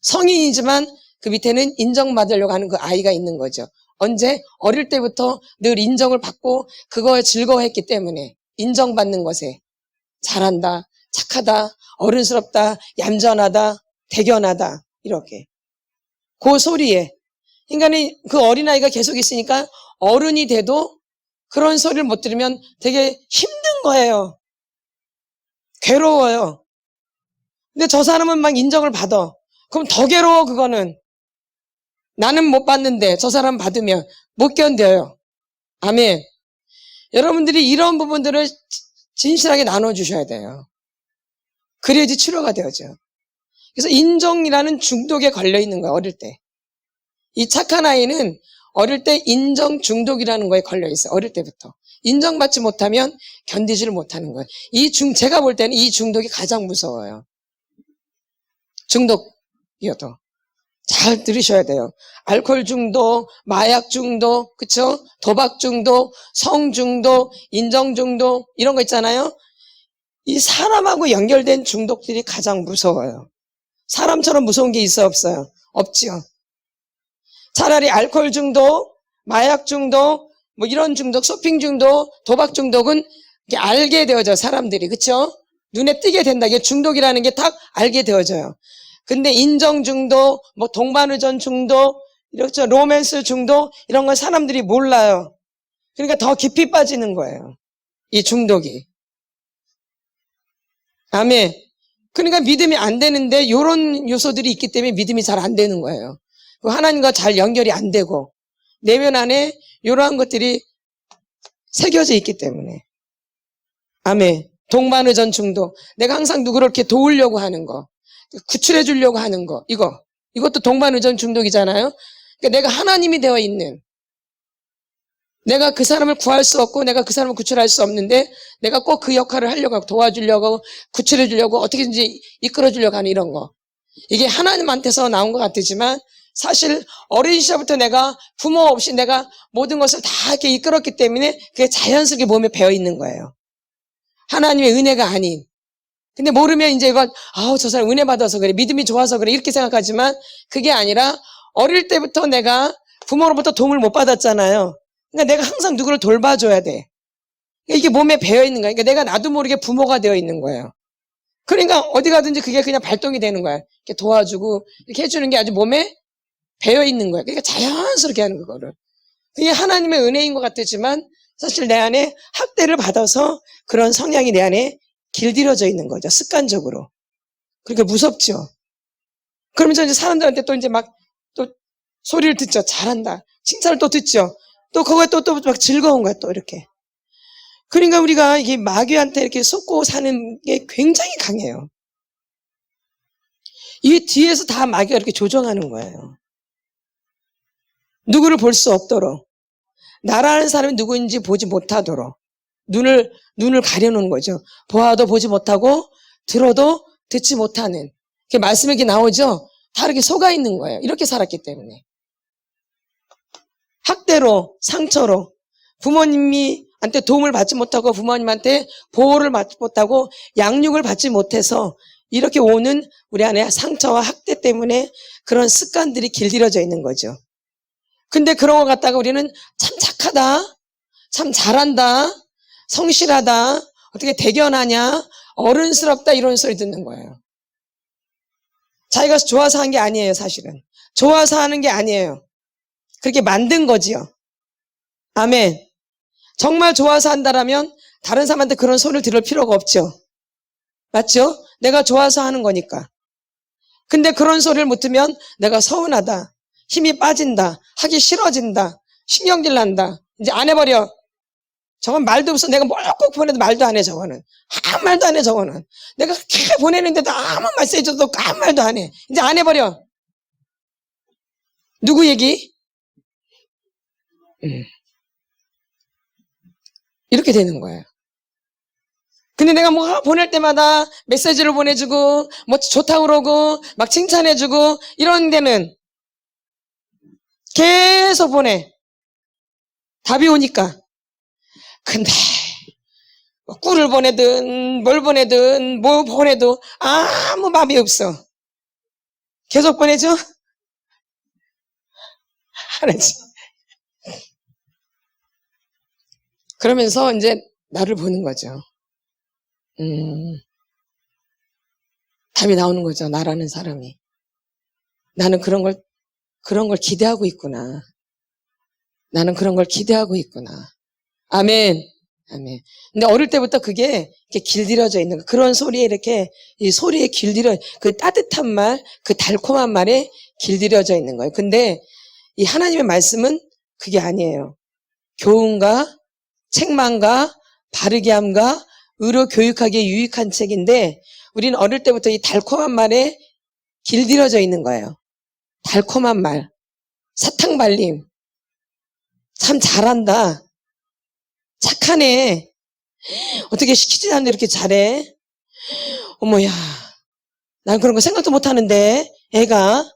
Speaker 1: 성인이지만 그 밑에는 인정받으려고 하는 그 아이가 있는 거죠. 언제? 어릴 때부터 늘 인정을 받고 그거에 즐거워했기 때문에 인정받는 것에 잘한다, 착하다, 어른스럽다, 얌전하다, 대견하다 이렇게. 그 소리에 인간이 그 어린아이가 계속 있으니까 어른이 돼도 그런 소리를 못 들으면 되게 힘든 거예요. 괴로워요. 근데 저 사람은 막 인정을 받아. 그럼 더 괴로워 그거는. 나는 못 받는데 저 사람 받으면 못 견뎌요. 아멘. 여러분들이 이런 부분들을 진실하게 나눠주셔야 돼요. 그래야지 치료가 되어져. 그래서 인정이라는 중독에 걸려있는 거예요. 어릴 때. 이 착한 아이는 어릴 때 인정 중독이라는 거에 걸려있어요. 어릴 때부터. 인정받지 못하면 견디지를 못하는 거예요. 제가 볼 때는 이 중독이 가장 무서워요. 중독이어도. 잘 들으셔야 돼요. 알코올 중독, 마약 중독, 그쵸? 도박 중독, 성 중독, 인정 중독, 이런 거 있잖아요. 이 사람하고 연결된 중독들이 가장 무서워요. 사람처럼 무서운 게 있어 없어요? 없죠. 차라리 알코올 중독, 마약 중독, 뭐 이런 중독, 쇼핑 중독, 도박 중독은 알게 되어져 사람들이. 그쵸? 눈에 띄게 된다. 이게 중독이라는 게 딱 알게 되어져요. 근데 인정 중독, 뭐 동반의전 중독, 이렇죠. 로맨스 중독, 이런 건 사람들이 몰라요. 그러니까 더 깊이 빠지는 거예요. 이 중독이. 아멘. 그러니까 믿음이 안 되는데 이런 요소들이 있기 때문에 믿음이 잘 안 되는 거예요. 하나님과 잘 연결이 안 되고 내면 안에 이러한 것들이 새겨져 있기 때문에. 아멘. 동반의전 중독. 내가 항상 누구를 이렇게 도우려고 하는 거. 구출해 주려고 하는 거. 이것도 동반의전 중독이잖아요. 그러니까 내가 하나님이 되어 있는, 내가 그 사람을 구할 수 없고 내가 그 사람을 구출할 수 없는데 내가 꼭 그 역할을 하려고 하고 도와주려고 구출해 주려고 어떻게든지 이끌어 주려고 하는 이런 거. 이게 하나님한테서 나온 것 같지만 사실 어린 시절부터 내가 부모 없이 내가 모든 것을 다 이렇게 이끌었기 때문에 그게 자연스럽게 몸에 배어 있는 거예요. 하나님의 은혜가 아닌. 근데 모르면 이제 이건 저 사람 은혜 받아서 그래, 믿음이 좋아서 그래 이렇게 생각하지만 그게 아니라 어릴 때부터 내가 부모로부터 도움을 못 받았잖아요. 그러니까 내가 항상 누구를 돌봐줘야 돼. 이게 몸에 배어 있는 거야. 그러니까 내가 나도 모르게 부모가 되어 있는 거예요. 그러니까 어디 가든지 그게 그냥 발동이 되는 거야. 이렇게 도와주고 이렇게 해주는 게 아주 몸에 배어 있는 거야. 그러니까 자연스럽게 하는 그거를. 그게 하나님의 은혜인 것 같지만 사실 내 안에 학대를 받아서 그런 성향이 내 안에 길들여져 있는 거죠. 습관적으로. 그러니까 무섭죠. 그러면서 이제 사람들한테 또 이제 막 또 소리를 듣죠. 잘한다. 칭찬을 또 듣죠. 또 그거에 또 막 즐거운 거야. 또 이렇게. 그러니까 우리가 이게 마귀한테 이렇게 속고 사는 게 굉장히 강해요. 이 뒤에서 다 마귀가 이렇게 조정하는 거예요. 누구를 볼 수 없도록. 나라는 사람이 누구인지 보지 못하도록. 눈을 가려놓은 거죠. 보아도 보지 못하고 들어도 듣지 못하는. 말씀이 이렇게 나오죠. 다 이렇게 속아 있는 거예요. 이렇게 살았기 때문에. 학대로, 상처로, 부모님한테 도움을 받지 못하고 부모님한테 보호를 받지 못하고 양육을 받지 못해서 이렇게 오는 우리 안에 상처와 학대 때문에 그런 습관들이 길들여져 있는 거죠. 근데 그런 거 갖다가 우리는 참 착하다, 참 잘한다, 성실하다, 어떻게 대견하냐, 어른스럽다 이런 소리 듣는 거예요. 자기가 좋아서 한 게 아니에요, 사실은. 좋아서 하는 게 아니에요. 그렇게 만든 거지요. 아멘. 정말 좋아서 한다라면 다른 사람한테 그런 소리를 들을 필요가 없죠. 맞죠? 내가 좋아서 하는 거니까. 근데 그런 소리를 못 들으면 내가 서운하다, 힘이 빠진다, 하기 싫어진다, 신경질 난다, 이제 안 해버려. 저건 말도 없어. 내가 뭘 꼭 보내도 말도 안 해, 저거는. 아무 말도 안 해, 저거는. 내가 그렇게 보내는데도 아무 말씀 해줘도 아무 말도 안 해. 이제 안 해버려. 누구 얘기? 이렇게 되는 거예요. 근데 내가 뭐 보낼 때마다 메시지를 보내주고, 뭐 좋다고 그러고, 막 칭찬해주고, 이런 데는 계속 보내. 답이 오니까. 근데, 뭐 꿀을 보내든, 뭘 보내든, 뭐 보내도 아무 마음이 없어. 계속 보내줘? 알았지? 그러면서 이제 나를 보는 거죠. 답이 나오는 거죠. 나라는 사람이. 나는 그런 걸 기대하고 있구나. 나는 그런 걸 기대하고 있구나. 아멘. 아멘. 근데 어릴 때부터 그게 이렇게 길들여져 있는 거. 그런 소리에 이렇게, 이 소리에 그 따뜻한 말, 그 달콤한 말에 길들여져 있는 거예요. 근데 이 하나님의 말씀은 그게 아니에요. 교훈과 책망과 바르게 함과 의로 교육하기에 유익한 책인데 우리는 어릴 때부터 이 달콤한 말에 길들여져 있는 거예요. 달콤한 말, 사탕발림, 참 잘한다, 착하네, 어떻게 시키지 않는데 이렇게 잘해, 어머야, 난 그런 거 생각도 못하는데 애가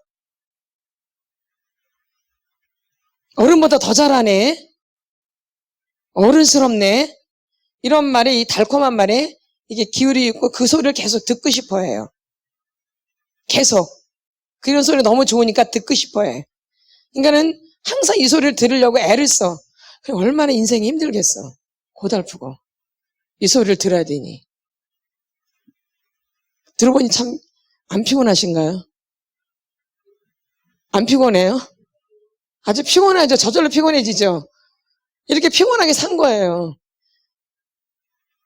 Speaker 1: 어른보다 더 잘하네, 어른스럽네, 이런 말에, 이 달콤한 말에 이게 기울이 있고 그 소리를 계속 듣고 싶어 해요. 계속. 그런 소리 너무 좋으니까 듣고 싶어 해. 그러니까는 항상 이 소리를 들으려고 애를 써. 그래, 얼마나 인생이 힘들겠어. 고달프고. 이 소리를 들어야 되니. 들어보니 참 안 피곤하신가요? 안 피곤해요? 아주 피곤하죠. 저절로 피곤해지죠. 이렇게 피곤하게 산 거예요.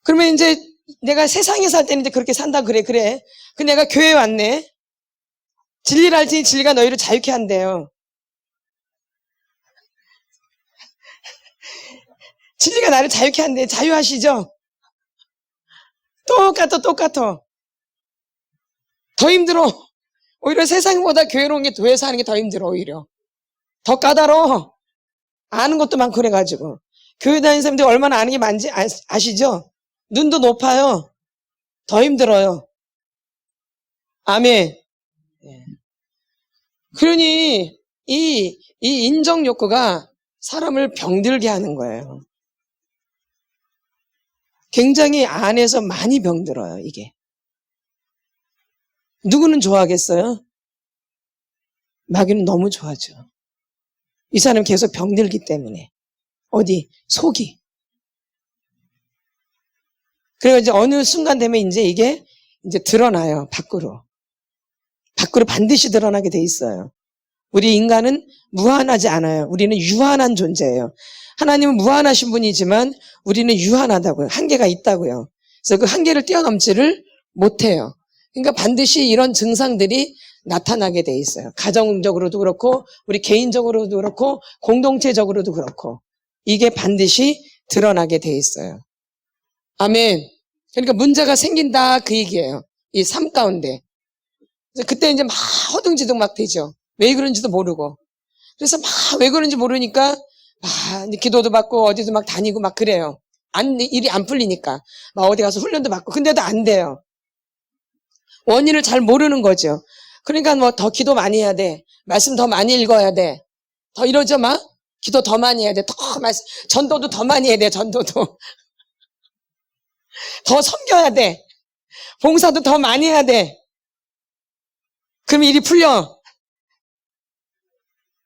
Speaker 1: 그러면 이제 내가 세상에 살 때는 이제 그렇게 산다 그래. 근데 내가 교회에 왔네. 진리를 알지니 진리가 너희를 자유케 한대요. 진리가 나를 자유케 한대. 자유하시죠? 똑같아. 더 힘들어. 오히려 세상보다 교회로운 게 교회 사는 게 더 힘들어. 오히려 더 까다로워. 아는 것도 많고 그래가지고. 교회 다니는 사람들이 얼마나 아는 게 많은지 아시죠? 눈도 높아요. 더 힘들어요. 아멘. 그러니 이 인정 욕구가 사람을 병들게 하는 거예요. 굉장히 안에서 많이 병들어요, 이게. 누구는 좋아하겠어요? 마귀는 너무 좋아하죠. 이 사람은 계속 병들기 때문에. 어디? 속이. 그래서 이제 어느 순간 되면 이제 이게 이제 드러나요, 밖으로. 밖으로 반드시 드러나게 돼 있어요. 우리 인간은 무한하지 않아요. 우리는 유한한 존재예요. 하나님은 무한하신 분이지만 우리는 유한하다고요. 한계가 있다고요. 그래서 그 한계를 뛰어넘지를 못해요. 그러니까 반드시 이런 증상들이 나타나게 돼 있어요. 가정적으로도 그렇고 우리 개인적으로도 그렇고 공동체적으로도 그렇고 이게 반드시 드러나게 돼 있어요. 아멘. 그러니까 문제가 생긴다 그 얘기예요. 이 삶 가운데. 그때 이제 막 허둥지둥 막 되죠. 왜 그런지도 모르고. 그래서 막 왜 그런지 모르니까 막 기도도 받고 어디도 막 다니고 막 그래요. 일이 안 풀리니까. 막 어디 가서 훈련도 받고. 근데도 안 돼요. 원인을 잘 모르는 거죠. 그러니까 뭐 더 기도 많이 해야 돼. 말씀 더 많이 읽어야 돼. 더 이러죠 막. 기도 더 많이 해야 돼. 더 말씀, 전도도 더 많이 해야 돼. 전도도. 더 섬겨야 돼. 봉사도 더 많이 해야 돼. 그럼 일이 풀려.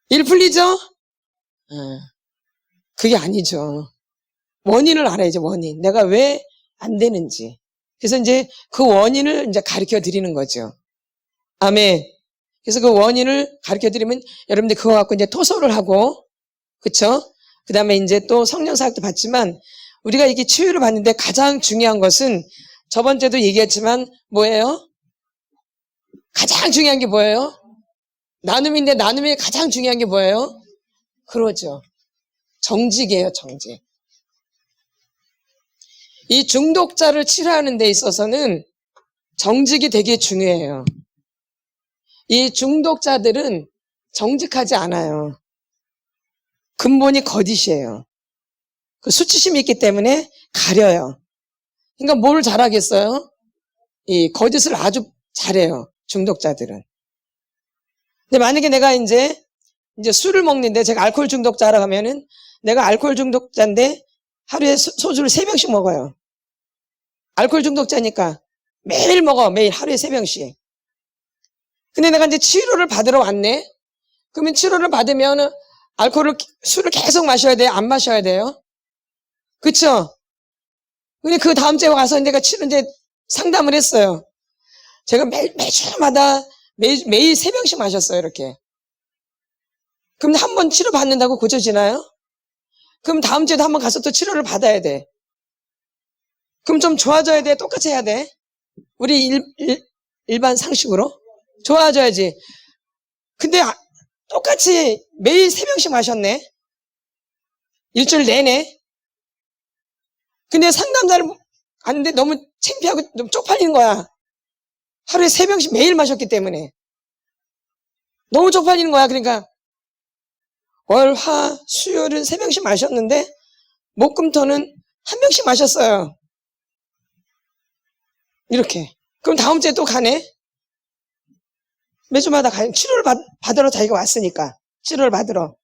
Speaker 1: 일 풀리죠? 그게 아니죠. 원인을 알아야죠, 원인. 내가 왜 안 되는지. 그래서 이제 그 원인을 이제 가르쳐 드리는 거죠. 아멘. 그래서 그 원인을 가르쳐 드리면 여러분들 그거 갖고 이제 토설을 하고, 그쵸? 그 다음에 이제 또 성령 사역도 받지만 우리가 이게 치유를 받는데 가장 중요한 것은 저번 주에도 얘기했지만 뭐예요? 가장 중요한 게 뭐예요? 나눔인데 나눔이 가장 중요한 게 뭐예요? 그러죠. 정직이에요, 정직. 이 중독자를 치료하는 데 있어서는 정직이 되게 중요해요. 이 중독자들은 정직하지 않아요. 근본이 거짓이에요. 그 수치심이 있기 때문에 가려요. 그러니까 뭘 잘하겠어요? 이 거짓을 아주 잘해요, 중독자들은. 근데 만약에 내가 이제 술을 먹는데 제가 알코올 중독자라고 하면은 내가 알코올 중독자인데 하루에 소주를 3병씩 먹어요. 알코올 중독자니까 매일 먹어, 매일 하루에 3병씩. 근데 내가 이제 치료를 받으러 왔네? 그러면 치료를 받으면 술을 계속 마셔야 돼요? 안 마셔야 돼요? 그쵸? 근데 그 다음 주에 와서 내가 이제 상담을 했어요. 제가 매주마다 매일 3병씩 마셨어요, 이렇게. 그럼 한 번 치료 받는다고 고쳐지나요? 그럼 다음 주에도 한 번 가서 또 치료를 받아야 돼. 그럼 좀 좋아져야 돼? 똑같이 해야 돼? 우리 일반 상식으로? 좋아져야지. 근데 똑같이 매일 3병씩 마셨네? 일주일 내내? 근데 상담사를 갔는데 너무 창피하고 너무 쪽팔리는 거야. 하루에 3병씩 매일 마셨기 때문에. 너무 쪽팔리는 거야. 그러니까 월, 화, 수요일은 3병씩 마셨는데 목, 금, 토는 1병씩 마셨어요. 이렇게. 그럼 다음 주에 또 가네? 매주마다 치료를 받으러 자기가 왔으니까. 치료를 받으러.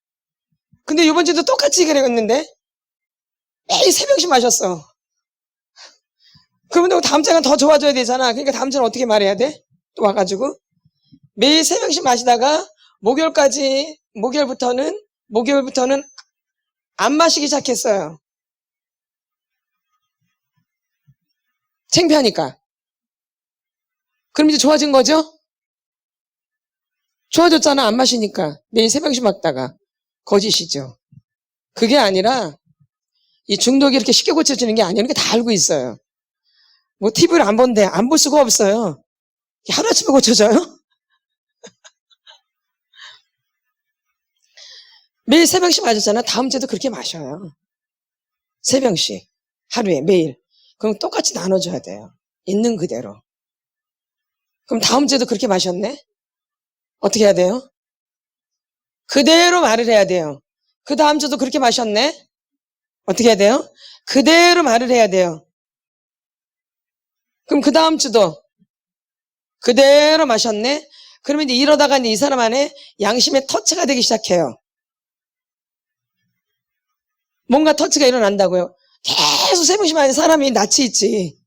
Speaker 1: 근데 이번 주도 똑같이 그랬는데 매일 3병씩 마셨어. 그러면 다음 주에는 더 좋아져야 되잖아. 그러니까 다음 주는 어떻게 말해야 돼? 또 와가지고 매일 3병씩 마시다가 목요일부터는 안 마시기 시작했어요. 창피하니까. 그럼 이제 좋아진 거죠? 좋아졌잖아, 안 마시니까. 매일 3병씩 먹다가. 거짓이죠. 그게 아니라 이 중독이 이렇게 쉽게 고쳐지는 게 아니라 다 알고 있어요. 뭐 TV를 안 본대. 안 볼 수가 없어요. 하루아침에 고쳐져요? 매일 3병씩 마셨잖아. 다음 주에도 그렇게 마셔요. 3병씩. 하루에 매일. 그럼 똑같이 나눠줘야 돼요. 있는 그대로. 그럼 다음 주에도 그렇게 마셨네? 어떻게 해야 돼요? 그대로 말을 해야 돼요. 그 다음 주도 그렇게 마셨네? 어떻게 해야 돼요? 그대로 말을 해야 돼요. 그럼 그 다음 주도 그대로 마셨네? 그러면 이제 이러다가 이제 이 사람 안에 양심의 터치가 되기 시작해요. 뭔가 터치가 일어난다고요. 계속 3병씩 마시는 사람이 낯이 있지.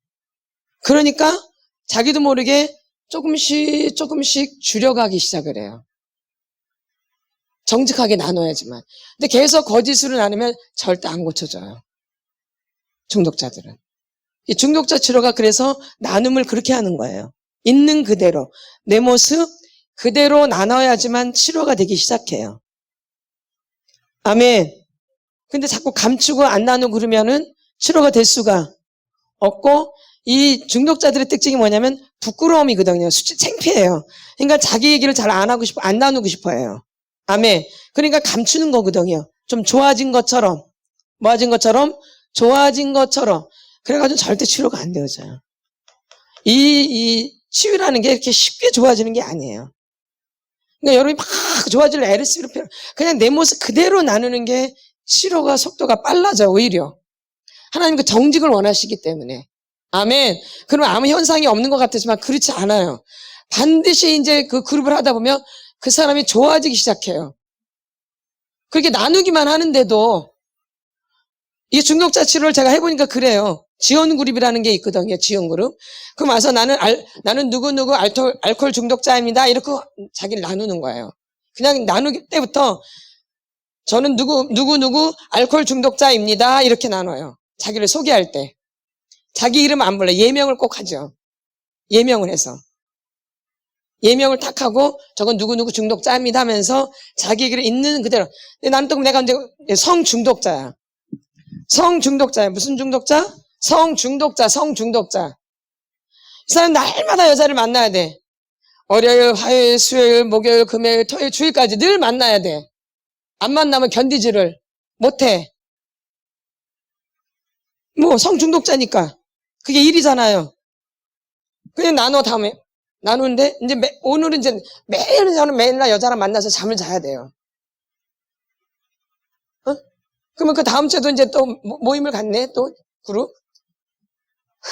Speaker 1: 그러니까 자기도 모르게 조금씩 줄여가기 시작을 해요. 정직하게 나눠야지만. 근데 계속 거짓으로 나누면 절대 안 고쳐져요. 중독자들은. 이 중독자 치료가 그래서 나눔을 그렇게 하는 거예요. 있는 그대로. 내 모습 그대로 나눠야지만 치료가 되기 시작해요. 아멘. 근데 자꾸 감추고 안 나누고 그러면은 치료가 될 수가 없고, 이 중독자들의 특징이 뭐냐면 부끄러움이거든요. 창피해요. 그러니까 자기 얘기를 잘 안 하고 싶어, 안 나누고 싶어 해요. 아멘. 그러니까 감추는 거거든요. 좀 좋아진 것처럼. 뭐아진 것처럼? 좋아진 것처럼. 그래가지고 절대 치료가 안 되어져요. 이 치유라는 게 이렇게 쉽게 좋아지는 게 아니에요. 그러니까 여러분이 막 좋아질 애를 쓰는 필요, 그냥 내 모습 그대로 나누는 게 치료가 속도가 빨라져, 오히려. 하나님 그 정직을 원하시기 때문에. 아멘. 그러면 아무 현상이 없는 것 같지만 그렇지 않아요. 반드시 이제 그 그룹을 하다 보면 그 사람이 좋아지기 시작해요. 그렇게 나누기만 하는데도, 이 중독자 치료를 제가 해보니까 그래요. 지원그룹이라는 게 있거든요. 지원그룹. 그럼 와서 나는 누구누구 알코올 중독자입니다. 이렇게 자기를 나누는 거예요. 그냥 나누기 때부터 저는 누구누구 알코올 중독자입니다. 이렇게 나눠요. 자기를 소개할 때. 자기 이름 안 불러. 예명을 꼭 하죠. 예명을 해서. 예명을 탁 하고 저건 누구누구 중독자입니다 하면서 자기 얘기를 있는 그대로. 근데 나는 또 내가 이제 성중독자야. 성중독자야. 무슨 중독자? 성중독자. 이 사람 날마다 여자를 만나야 돼. 월요일, 화요일, 수요일, 목요일, 금요일, 토요일, 주일까지 늘 만나야 돼. 안 만나면 견디지를 못해. 뭐 성중독자니까. 그게 일이잖아요. 그냥 나눠 다음에. 나누는데 이제 오늘은 이제 매일 저는 맨날 여자랑 만나서 잠을 자야 돼요. 그러면 그 다음 주에도 이제 또 모임을 갖네. 또 그룹.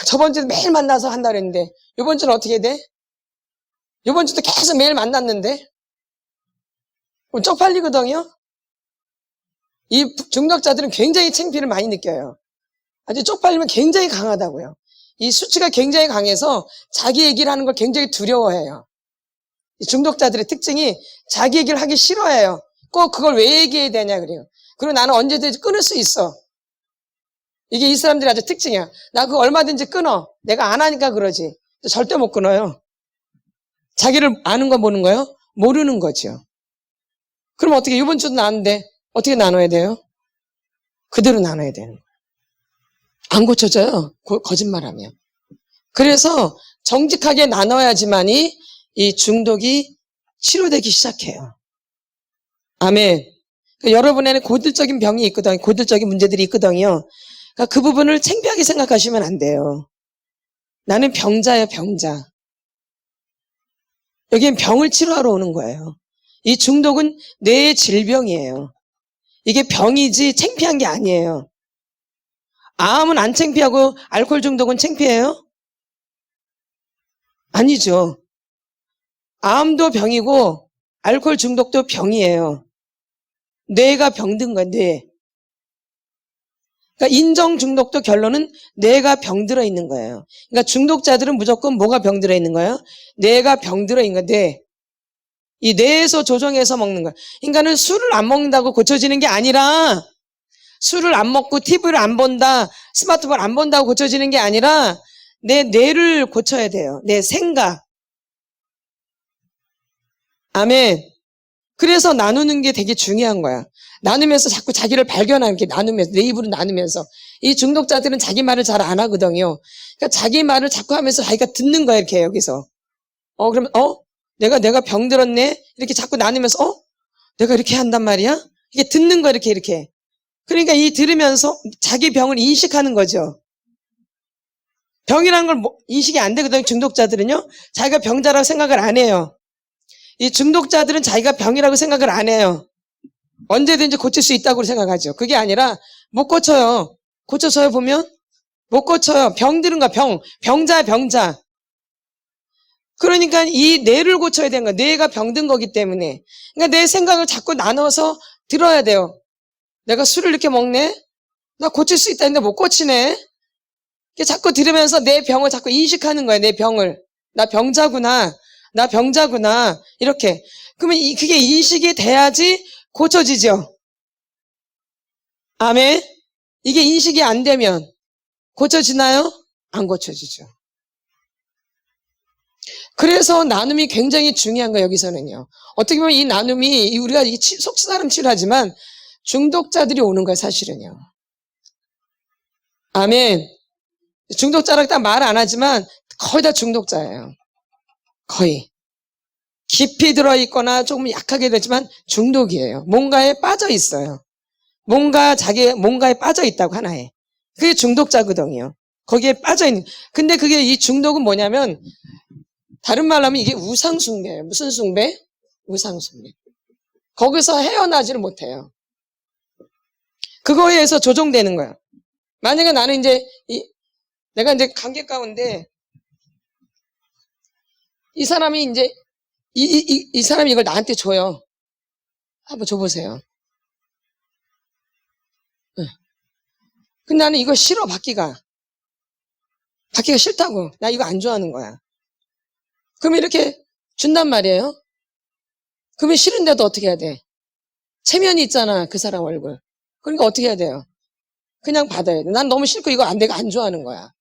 Speaker 1: 저번 주에 매일 만나서 한다 그랬는데 이번 주는 어떻게 돼? 이번 주도 계속 매일 만났는데 쪽팔리거든요. 이 중독자들은 굉장히 창피를 많이 느껴요. 아주 쪽팔리면 굉장히 강하다고요. 이 수치가 굉장히 강해서 자기 얘기를 하는 걸 굉장히 두려워해요. 이 중독자들의 특징이 자기 얘기를 하기 싫어해요. 꼭 그걸 왜 얘기해야 되냐 그래요. 그리고 나는 언제든지 끊을 수 있어. 이게 이 사람들의 아주 특징이야. 나 그거 얼마든지 끊어. 내가 안 하니까 그러지. 절대 못 끊어요. 자기를 아는 거 모르는 거요? 모르는 거죠. 그럼 어떻게 이번 주도 나누는데 어떻게 나눠야 돼요? 그대로 나눠야 되는 거예요. 안 고쳐져요. 거짓말하면. 그래서 정직하게 나눠야지만이 이 중독이 치료되기 시작해요. 아멘. 그러니까 여러분에는 고질적인 병이 있거든요. 고질적인 문제들이 있거든요. 그러니까 그 부분을 창피하게 생각하시면 안 돼요. 나는 병자예요, 병자. 여기엔 병을 치료하러 오는 거예요. 이 중독은 뇌의 질병이에요. 이게 병이지 창피한 게 아니에요. 암은 안 창피하고 알코올 중독은 창피해요? 아니죠. 암도 병이고 알코올 중독도 병이에요. 뇌가 병든 거야, 뇌. 그러니까 인정 중독도 결론은 뇌가 병들어 있는 거예요. 그러니까 중독자들은 무조건 뭐가 병들어 있는 거예요? 뇌가 병들어 있는 거예요, 뇌. 이 뇌에서 조정해서 먹는 거예요. 그러니까는 술을 안 먹는다고 고쳐지는 게 아니라 술을 안 먹고 TV를 안 본다, 스마트폰 안 본다고 고쳐지는 게 아니라 내 뇌를 고쳐야 돼요. 내 생각. 아멘. 그래서 나누는 게 되게 중요한 거야. 나누면서 자꾸 자기를 발견하는 게 나누면서, 내 입으로 나누면서. 이 중독자들은 자기 말을 잘 안 하거든요. 그러니까 자기 말을 자꾸 하면서 자기가 듣는 거야, 이렇게 여기서. 그러면, 내가 병들었네? 이렇게 자꾸 나누면서, 내가 이렇게 한단 말이야? 이게 듣는 거야, 이렇게. 그러니까 이 들으면서 자기 병을 인식하는 거죠. 병이라는 걸 인식이 안 되거든요, 중독자들은요. 자기가 병자라고 생각을 안 해요. 이 중독자들은 자기가 병이라고 생각을 안 해요. 언제든지 고칠 수 있다고 생각하죠. 그게 아니라 못 고쳐요. 고쳐서요 보면 못 고쳐요. 병들은 거야. 병자. 그러니까 이 뇌를 고쳐야 되는 거야. 뇌가 병든 거기 때문에. 그러니까 내 생각을 자꾸 나눠서 들어야 돼요. 내가 술을 이렇게 먹네? 나 고칠 수 있다 했는데 못 고치네? 자꾸 들으면서 내 병을 자꾸 인식하는 거야. 내 병을. 나 병자구나. 이렇게. 그러면 그게 인식이 돼야지 고쳐지죠. 아멘. 이게 인식이 안 되면 고쳐지나요? 안 고쳐지죠. 그래서 나눔이 굉장히 중요한 거예요, 여기서는요. 어떻게 보면 이 나눔이 우리가 속 사람 치료하지만 중독자들이 오는 거예요, 사실은요. 아멘. 중독자라고 딱 말 안 하지만 거의 다 중독자예요. 거의. 깊이 들어있거나 조금 약하게 되지만 중독이에요. 뭔가에 빠져 있어요. 뭔가에 빠져 있다고 하나에. 그게 중독자거든요. 거기에 빠져 있는. 근데 그게 이 중독은 뭐냐면, 다른 말로 하면 이게 우상숭배예요. 무슨 숭배? 우상숭배. 거기서 헤어나지를 못해요. 그거에 의해서 조종되는 거야. 만약에 나는 내가 관계 가운데, 이 사람이 이 사람이 이걸 나한테 줘요. 한번 줘보세요. 근데 나는 이거 싫어, 받기가. 받기가 싫다고. 나 이거 안 좋아하는 거야. 그러면 이렇게 준단 말이에요. 그러면 싫은데도 어떻게 해야 돼? 체면이 있잖아, 그 사람 얼굴. 그러니까 어떻게 해야 돼요? 그냥 받아야 돼. 난 너무 싫고 이거 내가 안 좋아하는 거야.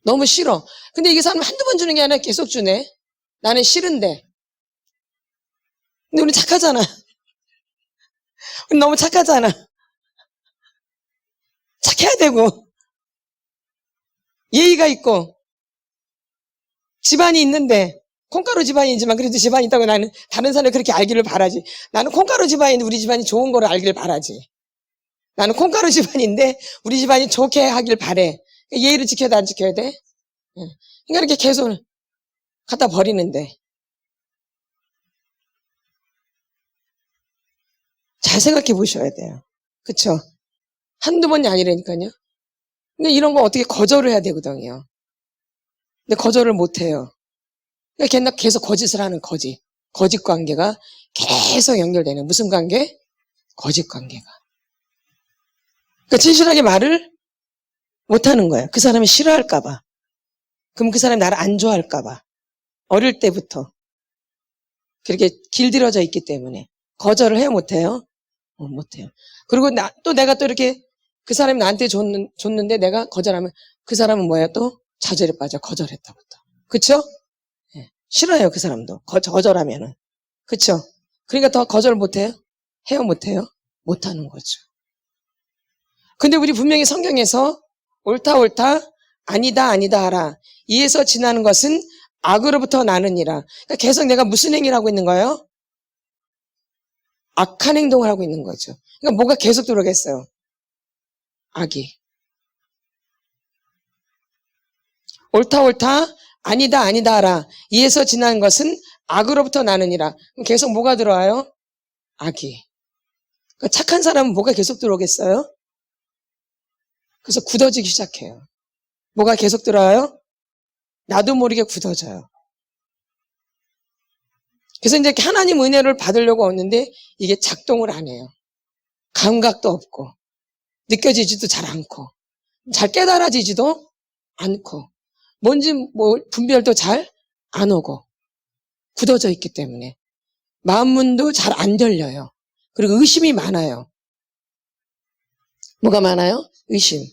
Speaker 1: 너무 싫어. 근데 이게 사람 한두 번 주는 게 아니라 계속 주네. 나는 싫은데. 근데 우리 착하잖아. 우리 너무 착하잖아. 착해야 되고, 예의가 있고, 집안이 있는데, 콩가루 집안이지만 그래도 집안이 있다고 나는 다른 사람이 그렇게 알기를 바라지. 나는 콩가루 집안인데 우리 집안이 좋은 거를 알기를 바라지. 나는 콩가루 집안인데 우리 집안이 좋게 하길 바래. 예의를 지켜야 돼, 안 지켜야 돼? 그러니까 이렇게 계속 갖다 버리는데. 잘 생각해 보셔야 돼요. 그쵸? 한두 번이 아니라니까요. 근데 이런 거 어떻게 거절을 해야 되거든요. 근데 거절을 못 해요. 그러니까 계속 거짓을 하는 거짓 관계가 계속 연결되는 무슨 관계? 거짓 관계가. 그러니까 진실하게 말을 못 하는 거예요. 그 사람이 싫어할까봐. 그럼 그 사람이 나를 안 좋아할까봐. 어릴 때부터 그렇게 길들여져 있기 때문에 거절을 해요, 못해요? 못해요. 그리고 내가 또 이렇게 그 사람이 나한테 줬는데 내가 거절하면 그 사람은 뭐예요? 또 좌절에 빠져. 거절했다부터. 그쵸? 네. 싫어요, 그 사람도. 거절하면은. 그쵸? 그러니까 더 거절 못해요? 해요, 못해요? 못하는 거죠. 근데 우리 분명히 성경에서 옳다, 아니다, 하라. 이에서 지나는 것은 악으로부터 나느니라. 그러니까 계속 내가 무슨 행위를 하고 있는 거예요? 악한 행동을 하고 있는 거죠. 그러니까 뭐가 계속 들어오겠어요? 악이. 옳다, 아니다, 하라. 이에서 지나는 것은 악으로부터 나느니라. 계속 뭐가 들어와요? 악이. 그러니까 착한 사람은 뭐가 계속 들어오겠어요? 그래서 굳어지기 시작해요. 뭐가 계속 들어와요? 나도 모르게 굳어져요. 그래서 이제 하나님 은혜를 받으려고 왔는데 이게 작동을 안 해요. 감각도 없고 느껴지지도 잘 않고 잘 깨달아지지도 않고 뭔지 분별도 잘 안 오고 굳어져 있기 때문에 마음문도 잘 안 열려요. 그리고 의심이 많아요. 뭐가 많아요? 의심.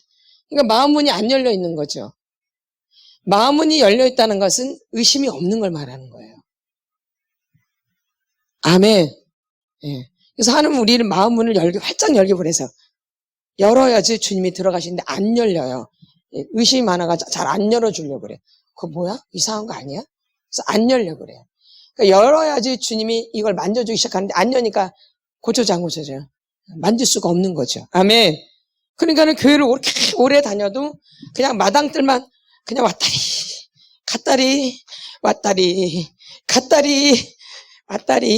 Speaker 1: 그러니까 마음문이 안 열려 있는 거죠. 마음문이 열려 있다는 것은 의심이 없는 걸 말하는 거예요. 아멘. 예. 그래서 하나님은 우리를 마음문을 활짝 열게 보내서 열어야지 주님이 들어가시는데 안 열려요. 예, 의심이 많아가지고 잘 안 열어주려고 그래. 그거 뭐야? 이상한 거 아니야? 그래서 안 열려고 그래요. 그러니까 열어야지 주님이 이걸 만져주기 시작하는데 안 여니까 고쳐져 안 고쳐져요. 만질 수가 없는 거죠. 아멘. 그러니까는 교회를 오래 다녀도 그냥 마당들만 그냥 왔다리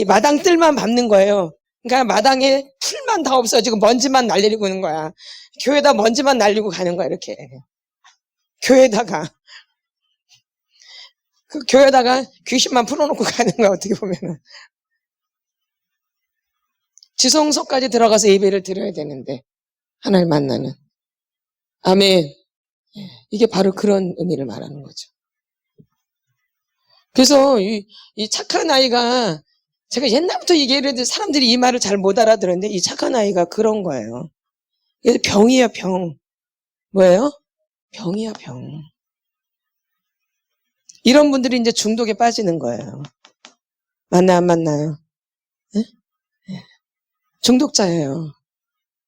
Speaker 1: 마당들만 밟는 거예요. 그러니까 마당에 풀만 다 없어지고 먼지만 날리고 있는 거야. 교회에다 먼지만 날리고 가는 거야, 이렇게. 교회에다가 귀신만 풀어놓고 가는 거야, 어떻게 보면은. 지성소까지 들어가서 예배를 드려야 되는데 하나님 만나는. 아멘. 이게 바로 그런 의미를 말하는 거죠. 그래서 이 착한 아이가 제가 옛날부터 얘기를 해도 사람들이 이 말을 잘 못 알아들었는데 이 착한 아이가 그런 거예요. 이게 병이야, 병. 뭐예요? 병이야, 병. 이런 분들이 이제 중독에 빠지는 거예요. 맞나 안 맞나요? 네? 중독자예요.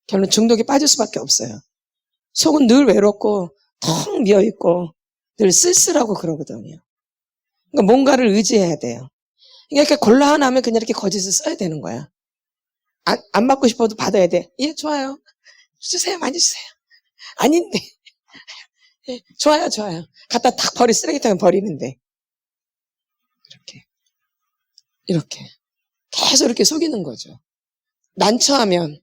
Speaker 1: 결론 중독에 빠질 수밖에 없어요. 속은 늘 외롭고 텅 비어있고 늘 쓸쓸하고 그러거든요. 그러니까 뭔가를 의지해야 돼요. 그러니까 곤란하면 그냥 이렇게 거짓을 써야 되는 거야. 안 받고 싶어도 받아야 돼. 예, 좋아요. 주세요, 많이 주세요. 아닌데. 예, 좋아요. 갖다 탁 쓰레기통에 버리는데. 이렇게. 계속 이렇게 속이는 거죠. 난처하면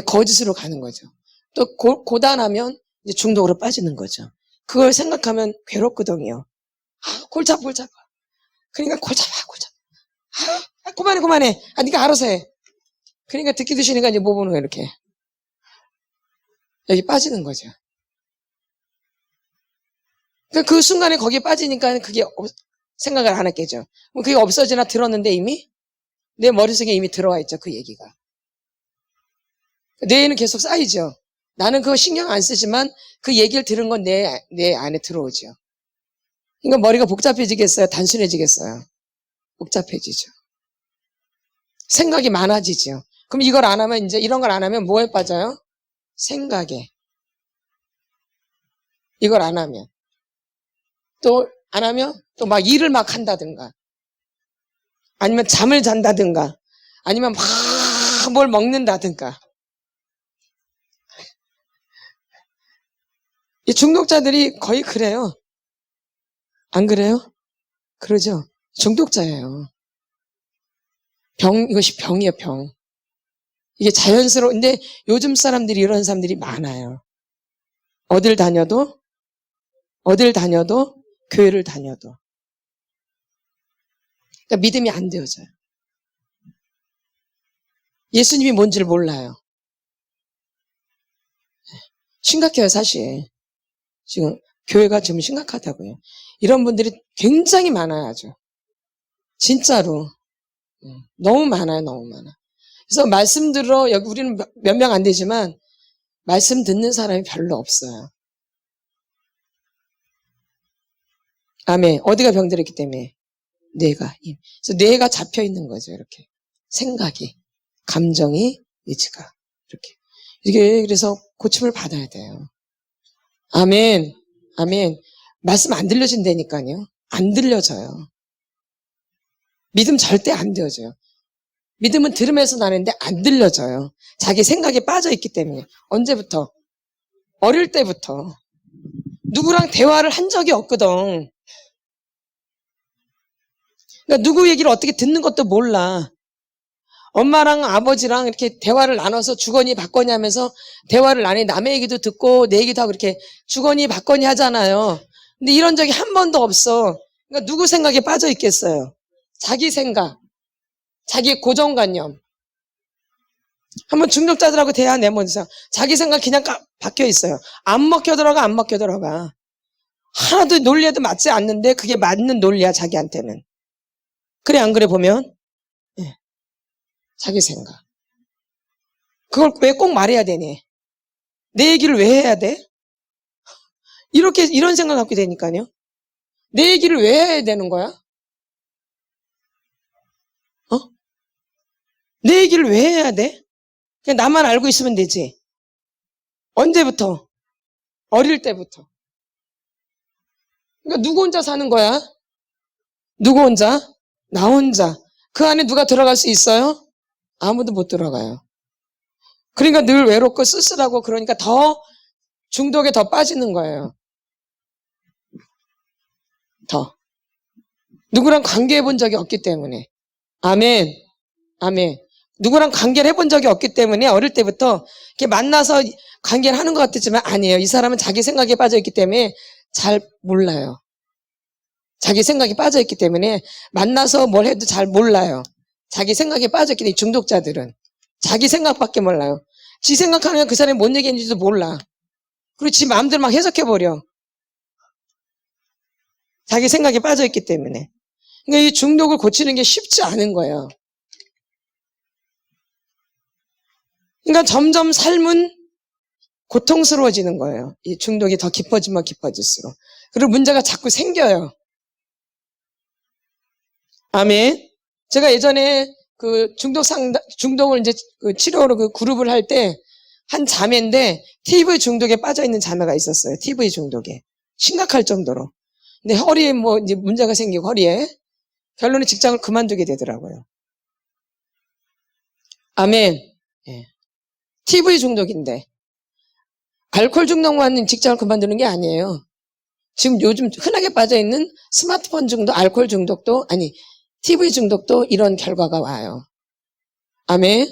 Speaker 1: 거짓으로 가는 거죠. 또 고단하면 이제 중독으로 빠지는 거죠. 그걸 생각하면 괴롭거든요. 골 잡아. 그러니까 골 잡아. 그만해. 네가 알아서 해. 그러니까 듣기 드시니까 이제 뭐 보는 거야, 이렇게. 여기 빠지는 거죠. 그러니까 그 순간에 거기에 빠지니까 그게 생각을 안 했겠죠. 그게 없어지나 들었는데 이미 내 머릿속에 이미 들어와 있죠. 그 얘기가. 뇌에는 계속 쌓이죠. 나는 그거 신경 안 쓰지만 그 얘기를 들은 건 내 안에 들어오죠. 그러니까 머리가 복잡해지겠어요? 단순해지겠어요? 복잡해지죠. 생각이 많아지죠. 그럼 이걸 안 하면 이제 이런 걸 안 하면 뭐에 빠져요? 생각에. 이걸 안 하면. 또 안 하면 또 막 일을 막 한다든가 아니면 잠을 잔다든가 아니면 막 뭘 먹는다든가. 이 중독자들이 거의 그래요. 안 그래요? 그러죠. 중독자예요. 이것이 병이에요, 병. 이게 자연스러운데 요즘 사람들이 이런 사람들이 많아요. 어딜 다녀도 교회를 다녀도 그러니까 믿음이 안 되어져요. 예수님이 뭔지를 몰라요. 심각해요, 사실. 지금 교회가 지금 심각하다고요. 이런 분들이 굉장히 많아요, 아주. 진짜로. 너무 많아요, 너무 많아. 그래서 말씀 들어, 여기 우리는 몇 명 안 되지만 말씀 듣는 사람이 별로 없어요. 아멘. 어디가 병들었기 때문에? 뇌가. 그래서 뇌가 잡혀 있는 거죠, 이렇게. 생각이, 감정이, 의지가. 이렇게. 이게 그래서 고침을 받아야 돼요. 아멘. 아멘. 말씀 안 들려진다니까요. 안 들려져요. 믿음 절대 안 되어져요. 믿음은 들으면서 나는데 안 들려져요. 자기 생각에 빠져 있기 때문에. 언제부터? 어릴 때부터. 누구랑 대화를 한 적이 없거든. 그러니까 누구 얘기를 어떻게 듣는 것도 몰라. 엄마랑 아버지랑 이렇게 대화를 나눠서 주거니 받거니 하면서 대화를 나눠 남의 얘기도 듣고 내 얘기도 하고 이렇게 주거니 받거니 하잖아요. 근데 이런 적이 한 번도 없어. 그러니까 누구 생각에 빠져 있겠어요? 자기 생각, 자기 고정관념. 한번 중독자들하고 대화 내보세요. 자기 생각 그냥 박혀 있어요. 안 먹혀 들어가, 안 먹혀 들어가. 하나도 논리에도 맞지 않는데 그게 맞는 논리야, 자기한테는. 그래, 안 그래, 보면? 네. 자기 생각. 그걸 왜 꼭 말해야 되니? 내 얘기를 왜 해야 돼? 이런 생각 갖게 되니까요. 내 얘기를 왜 해야 되는 거야? 내 얘기를 왜 해야 돼? 그냥 나만 알고 있으면 되지. 언제부터? 어릴 때부터. 그러니까 누구 혼자 사는 거야? 누구 혼자? 나 혼자. 그 안에 누가 들어갈 수 있어요? 아무도 못 들어가요. 그러니까 늘 외롭고 쓸쓸하고 그러니까 더 중독에 더 빠지는 거예요. 더. 누구랑 관계해 본 적이 없기 때문에. 아멘. 아멘. 누구랑 관계를 해본 적이 없기 때문에 어릴 때부터 이렇게 만나서 관계를 하는 것 같았지만 아니에요. 이 사람은 자기 생각에 빠져 있기 때문에 잘 몰라요. 자기 생각에 빠져 있기 때문에 만나서 뭘 해도 잘 몰라요. 자기 생각에 빠져 있기 때문에 중독자들은 자기 생각밖에 몰라요. 지 생각하면 그 사람이 뭔 얘기했는지도 몰라. 그리고 지 마음대로 막 해석해버려. 자기 생각에 빠져 있기 때문에. 그러니까 이 중독을 고치는 게 쉽지 않은 거예요. 그러니까 점점 삶은 고통스러워지는 거예요. 이 중독이 더 깊어지면 깊어질수록. 그리고 문제가 자꾸 생겨요. 아멘. 제가 예전에 그 중독을 이제 그 치료로 그 그룹을 할 때 한 자매인데 TV 중독에 빠져 있는 자매가 있었어요. TV 중독에. 심각할 정도로. 근데 허리에 뭐 이제 문제가 생기고 허리에 결론은 직장을 그만두게 되더라고요. 아멘. 예. TV 중독인데 알코올 중독만 직장을 그만두는 게 아니에요. 지금 요즘 흔하게 빠져 있는 스마트폰 중독, 알코올 중독도 아니 TV 중독도 이런 결과가 와요. 아멘.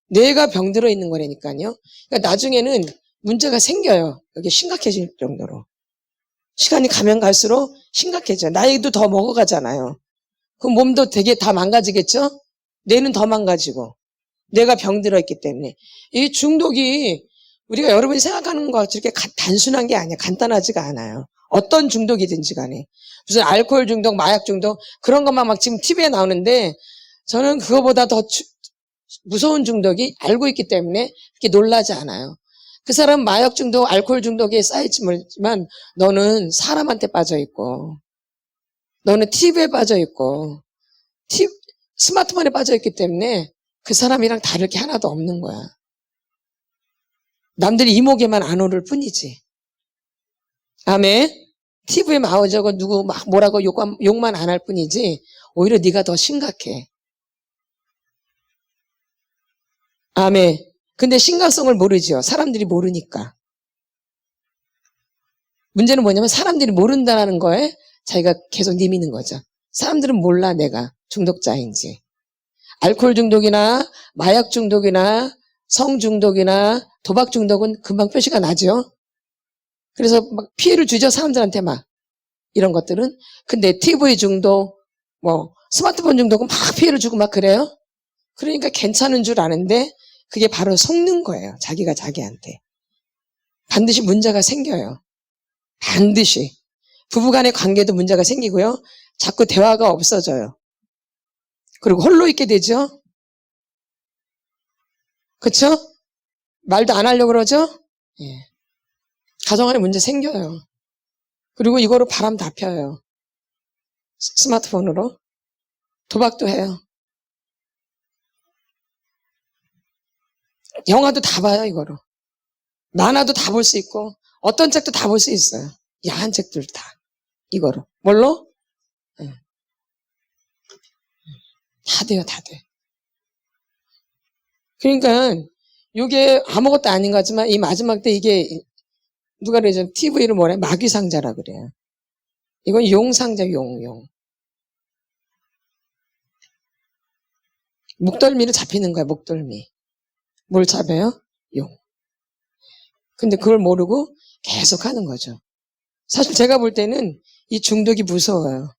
Speaker 1: 뇌가 병들어 있는 거라니까요. 그러니까 나중에는 문제가 생겨요. 여기 심각해질 정도로. 시간이 가면 갈수록 심각해져요. 나이도 더 먹어가잖아요. 그럼 몸도 되게 다 망가지겠죠? 뇌는 더 망가지고. 뇌가 병들어 있기 때문에. 이 중독이 우리가 여러분이 생각하는 것 같이 이렇게 단순한 게 아니에요. 간단하지가 않아요. 어떤 중독이든지 간에. 무슨 알코올 중독, 마약 중독 그런 것만 막 지금 TV에 나오는데 저는 그거보다 더 무서운 중독이 알고 있기 때문에 그렇게 놀라지 않아요. 그 사람 마약 중독, 알코올 중독에 쌓일지 모르지만 너는 사람한테 빠져 있고 너는 TV에 빠져 있고 스마트폰에 빠져 있기 때문에 그 사람이랑 다를 게 하나도 없는 거야. 남들이 이목에만 안 오를 뿐이지. 아멘. TV에 마오저고 누구 막 뭐라고 욕만 안 할 뿐이지 오히려 네가 더 심각해. 아멘. 근데 심각성을 모르죠. 사람들이 모르니까. 문제는 뭐냐면 사람들이 모른다는 거에 자기가 계속 내미는 거죠. 사람들은 몰라 내가 중독자인지. 알코올 중독이나 마약 중독이나 성 중독이나 도박 중독은 금방 표시가 나죠. 그래서 막 피해를 주죠. 사람들한테 막. 이런 것들은. 근데 TV 중독, 뭐 스마트폰 중독은 막 피해를 주고 막 그래요. 그러니까 괜찮은 줄 아는데 그게 바로 속는 거예요. 자기가 자기한테. 반드시 문제가 생겨요. 반드시. 부부간의 관계도 문제가 생기고요. 자꾸 대화가 없어져요. 그리고 홀로 있게 되죠. 그쵸? 말도 안 하려고 그러죠? 예. 가정 안에 문제 생겨요. 그리고 이거로 바람 다 펴요. 스마트폰으로. 도박도 해요. 영화도 다 봐요, 이거로. 만화도 다 볼 수 있고, 어떤 책도 다 볼 수 있어요. 야한 책들 다. 이거로. 뭘로? 예. 다 돼요, 다 돼. 그러니까, 이게 아무것도 아닌 것 같지만, 이 마지막 때 이게, 누가 그러죠? TV를 뭐래? 마귀상자라 그래요. 이건 용상자, 용. 목덜미를 잡히는 거야, 목덜미. 뭘 잡아요? 용. 근데 그걸 모르고 계속 하는 거죠. 사실 제가 볼 때는 이 중독이 무서워요.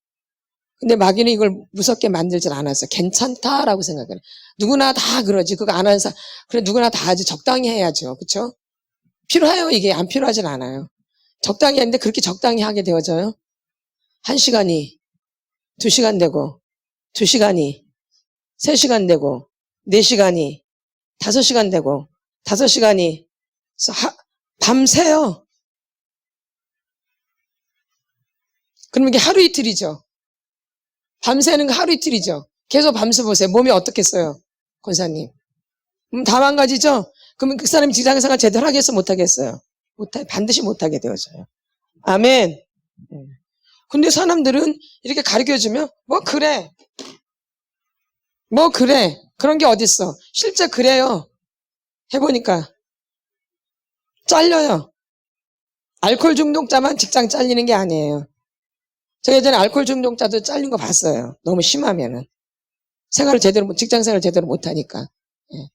Speaker 1: 근데 마귀는 이걸 무섭게 만들질 않았어. 괜찮다라고 생각해요. 누구나 다 그러지. 그거 안 하는 사람, 그래, 누구나 다 하지. 적당히 해야죠. 그쵸? 필요해요, 이게. 안 필요하진 않아요. 적당히 하는데 그렇게 적당히 하게 되어져요. 1시간이 2시간 되고, 2시간이 3시간 되고, 4시간이 5시간 되고, 5시간이 밤새요. 그럼 이게 하루 이틀이죠. 밤새는 거 하루 이틀이죠. 계속 밤새 보세요. 몸이 어떻겠어요, 권사님? 다 망가지죠? 그러면 그 사람이 직장생활 제대로 하겠어, 못하겠어요? 반드시 못하게 되어져요. 아멘. 근데 사람들은 이렇게 가르쳐주면, 뭐 그래. 그런 게 어딨어. 실제 그래요. 해보니까. 잘려요. 알코올 중독자만 직장 잘리는 게 아니에요. 저 예전에 알코올 중독자도 잘린 거 봤어요. 너무 심하면은. 직장 생활을 제대로 못하니까. 예.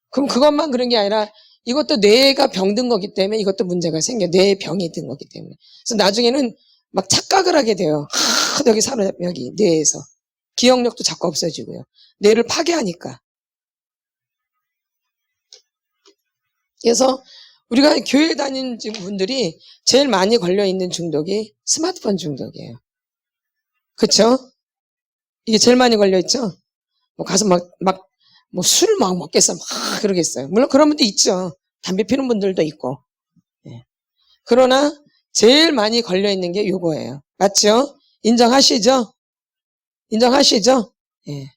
Speaker 1: 그럼 그것만 그런 게 아니라 이것도 뇌가 병든 거기 때문에 이것도 문제가 생겨. 뇌에 병이 든 거기 때문에. 그래서 나중에는 막 착각을 하게 돼요. 여기 여기 뇌에서. 기억력도 자꾸 없어지고요. 뇌를 파괴하니까. 그래서 우리가 교회 다니는 분들이 제일 많이 걸려있는 중독이 스마트폰 중독이에요. 그쵸? 이게 제일 많이 걸려있죠? 뭐 가서 뭐 술 막 먹겠어. 막 그러겠어요. 물론 그런 분도 있죠. 담배 피는 분들도 있고. 예. 그러나 제일 많이 걸려있는 게 요거예요. 맞죠? 인정하시죠? 인정하시죠? 예.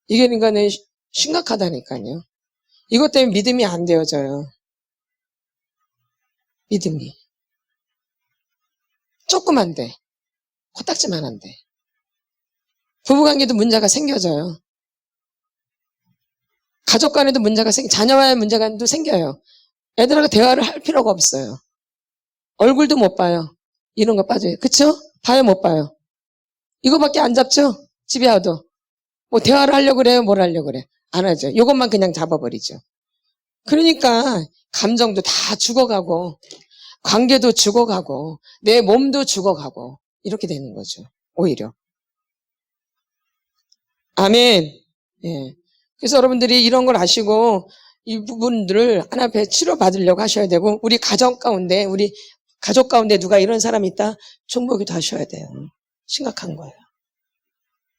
Speaker 1: 이게 그러니까 심각하다니까요. 이것 때문에 믿음이 안 되어져요. 믿음이. 조그만 데. 코딱지만한 데. 부부관계도 문제가 생겨져요. 가족 간에도 문제가 자녀와의 문제가 생겨요. 애들하고 대화를 할 필요가 없어요. 얼굴도 못 봐요. 이런 거 빠져요. 그쵸? 봐요, 못 봐요. 이거밖에 안 잡죠? 집에 와도. 뭐 대화를 하려고 그래요? 뭘 하려고 그래? 안 하죠. 이것만 그냥 잡아버리죠. 그러니까 감정도 다 죽어가고 관계도 죽어가고 내 몸도 죽어가고 이렇게 되는 거죠. 오히려. 아멘. 예. 그래서 여러분들이 이런 걸 아시고 이 부분들을 하나님께 치료받으려고 하셔야 되고 우리 가정 가운데 우리 가족 가운데 누가 이런 사람이 있다? 총보기도 하셔야 돼요. 심각한 거예요.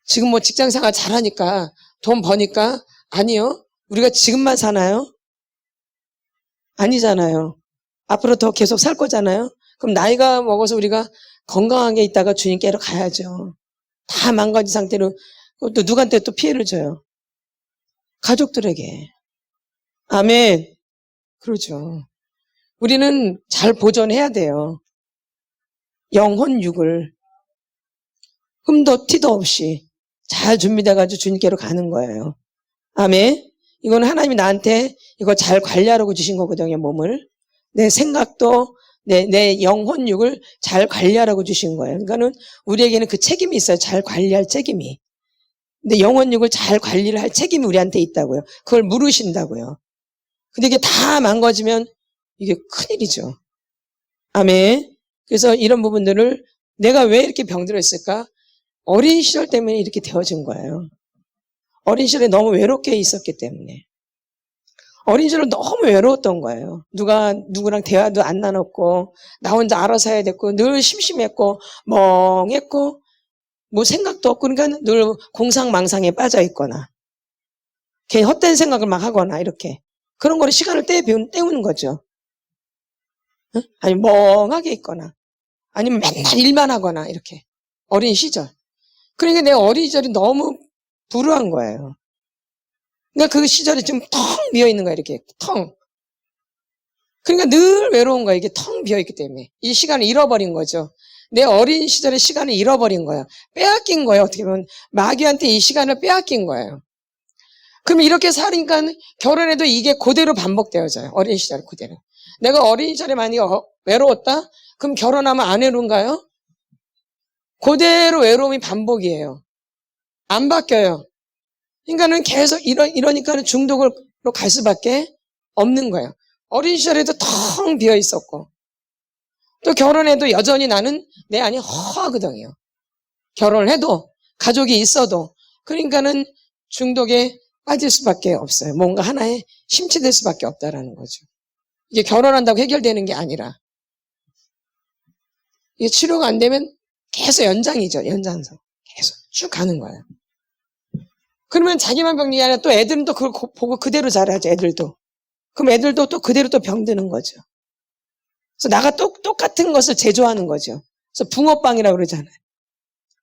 Speaker 1: 지금 뭐 직장생활 잘하니까 돈 버니까 아니요. 우리가 지금만 사나요? 아니잖아요. 앞으로 더 계속 살 거잖아요. 그럼 나이가 먹어서 우리가 건강하게 있다가 주님께로 가야죠. 다 망가진 상태로 또 누구한테 또 피해를 줘요. 가족들에게. 아멘. 그러죠. 우리는 잘 보존해야 돼요. 영혼육을 흠도 티도 없이 잘 준비돼가지고 주님께로 가는 거예요. 아멘. 이건 하나님이 나한테 이거 잘 관리하라고 주신 거거든요. 몸을. 내 생각도 내 영혼육을 잘 관리하라고 주신 거예요. 그러니까는 우리에게는 그 책임이 있어요. 잘 관리할 책임이. 근데 영혼육을 잘 관리를 할 책임이 우리한테 있다고요. 그걸 물으신다고요. 근데 이게 다 망가지면 이게 큰일이죠. 아멘. 그래서 이런 부분들을 내가 왜 이렇게 병들었을까? 어린 시절 때문에 이렇게 되어진 거예요. 어린 시절에 너무 외롭게 있었기 때문에. 어린 시절은 너무 외로웠던 거예요. 누구랑 대화도 안 나눴고, 나 혼자 알아서 해야 됐고, 늘 심심했고, 멍했고, 뭐 생각도 없고, 그러니까 늘 공상망상에 빠져 있거나, 괜히 헛된 생각을 막 하거나, 이렇게. 그런 거를 시간을 때우는 거죠. 아니, 멍하게 있거나, 아니면 맨날 일만 하거나, 이렇게. 어린 시절. 그러니까 내 어린 시절이 너무 불우한 거예요. 그러니까 그 시절이 좀 텅 비어 있는 거야, 이렇게. 텅. 그러니까 늘 외로운 거야, 이게 텅 비어 있기 때문에. 이 시간을 잃어버린 거죠. 내 어린 시절의 시간을 잃어버린 거야. 빼앗긴 거예요, 어떻게 보면. 마귀한테 이 시간을 빼앗긴 거예요. 그럼 이렇게 살니까 결혼해도 이게 그대로 반복되어져요. 어린 시절 그대로. 내가 어린 시절에 만약에 외로웠다? 그럼 결혼하면 안 외로운가요? 그대로 외로움이 반복이에요. 안 바뀌어요. 그러니까는 계속 이러니까는 중독으로 갈 수밖에 없는 거예요. 어린 시절에도 텅 비어 있었고, 또 결혼해도 여전히 나는 내 안이 허하거든요. 결혼을 해도, 가족이 있어도, 그러니까는 중독에 빠질 수밖에 없어요. 뭔가 하나에 심취될 수밖에 없다라는 거죠. 이게 결혼한다고 해결되는 게 아니라, 이게 치료가 안 되면 계속 연장이죠. 연장선. 계속 쭉 가는 거예요. 그러면 자기만 병이 아니라 또 애들은 또 그걸 보고 그대로 자라죠. 애들도. 그럼 애들도 또 그대로 또 병드는 거죠. 그래서 나가 똑같은 것을 제조하는 거죠. 그래서 붕어빵이라고 그러잖아요.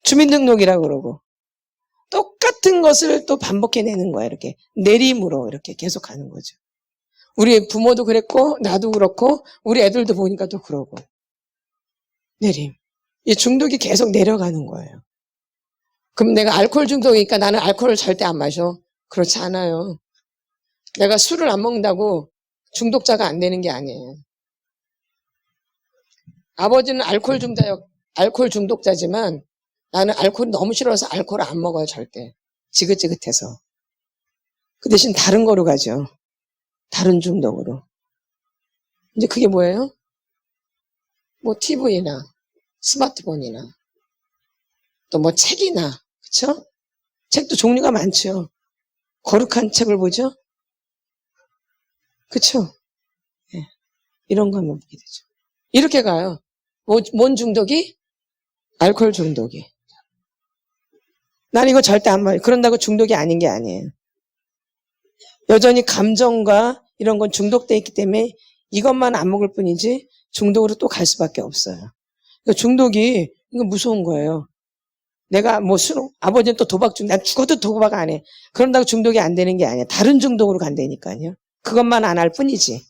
Speaker 1: 주민등록이라고 그러고. 똑같은 것을 또 반복해내는 거예요. 이렇게 내림으로 이렇게 계속 가는 거죠. 우리 부모도 그랬고 나도 그렇고 우리 애들도 보니까 또 그러고. 내림. 이 중독이 계속 내려가는 거예요. 그럼 내가 알코올 중독이니까 나는 알코올을 절대 안 마셔. 그렇지 않아요. 내가 술을 안 먹는다고 중독자가 안 되는 게 아니에요. 아버지는 알코올 중독자지만 나는 알코올이 너무 싫어서 알코올을 안 먹어요, 절대. 지긋지긋해서. 그 대신 다른 거로 가죠. 다른 중독으로. 이제 그게 뭐예요? 뭐 TV나 스마트폰이나 또 뭐 책이나, 그쵸? 책도 종류가 많죠. 거룩한 책을 보죠? 그쵸? 네. 이런 거 한번 보게 되죠. 이렇게 가요. 뭔 중독이? 알코올 중독이. 난 이거 절대 안 마셔. 그런다고 중독이 아닌 게 아니에요. 여전히 감정과 이런 건 중독돼 있기 때문에 이것만 안 먹을 뿐이지 중독으로 또 갈 수밖에 없어요. 그러니까 중독이 이거 무서운 거예요. 내가 뭐 아버지는 또 도박 난 죽어도 도박 안 해. 그런다고 중독이 안 되는 게 아니야. 다른 중독으로 간다니까요. 그것만 안 할 뿐이지.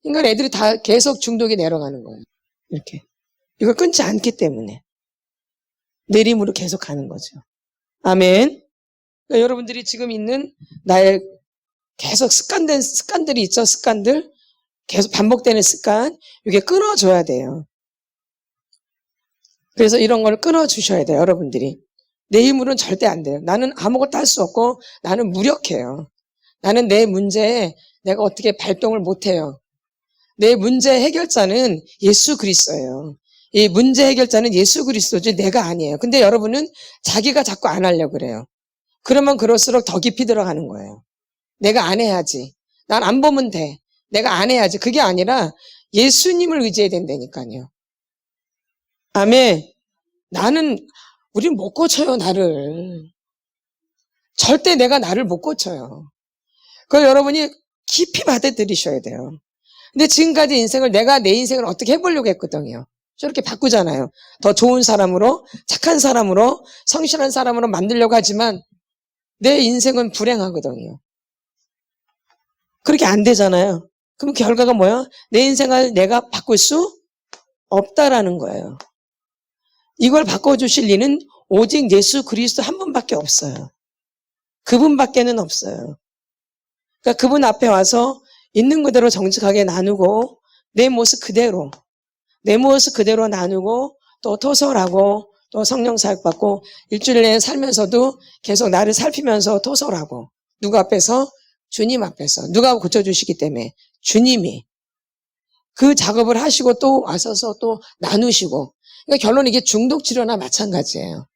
Speaker 1: 그러니까 애들이 다 계속 중독이 내려가는 거예요. 이렇게. 이걸 끊지 않기 때문에. 내림으로 계속 가는 거죠. 아멘. 그러니까 여러분들이 지금 있는 나의 계속 습관들이 있죠. 습관들. 계속 반복되는 습관. 이게 끊어줘야 돼요. 그래서 이런 걸 끊어주셔야 돼요. 여러분들이. 내 힘으로는 절대 안 돼요. 나는 아무것도 할 수 없고 나는 무력해요. 나는 내 문제에 내가 어떻게 발동을 못해요. 내 문제 해결자는 예수 그리스도예요. 이 문제 해결자는 예수 그리스도지 내가 아니에요. 근데 여러분은 자기가 자꾸 안 하려고 그래요. 그러면 그럴수록 더 깊이 들어가는 거예요. 내가 안 해야지. 난 안 보면 돼. 내가 안 해야지. 그게 아니라 예수님을 의지해야 된다니까요. 아멘. 우린 못 고쳐요, 나를. 절대 내가 나를 못 고쳐요. 그걸 여러분이 깊이 받아들이셔야 돼요. 근데 지금까지 인생을 내가 내 인생을 어떻게 해보려고 했거든요. 저렇게 바꾸잖아요. 더 좋은 사람으로, 착한 사람으로, 성실한 사람으로 만들려고 하지만 내 인생은 불행하거든요. 그렇게 안 되잖아요. 그럼 결과가 뭐야? 내 인생을 내가 바꿀 수 없다라는 거예요. 이걸 바꿔주실 리는 오직 예수 그리스도 한 분밖에 없어요. 그분밖에는 없어요. 그러니까 그분 앞에 와서 있는 그대로 정직하게 나누고 내 모습 그대로 나누고 또 토설하고 또 성령 사역받고 일주일 내에 살면서도 계속 나를 살피면서 토설하고 누구 앞에서? 주님 앞에서. 누가 고쳐주시기 때문에 주님이 그 작업을 하시고 또 와서서 또 나누시고 그러니까 결론은 이게 중독 치료나 마찬가지예요.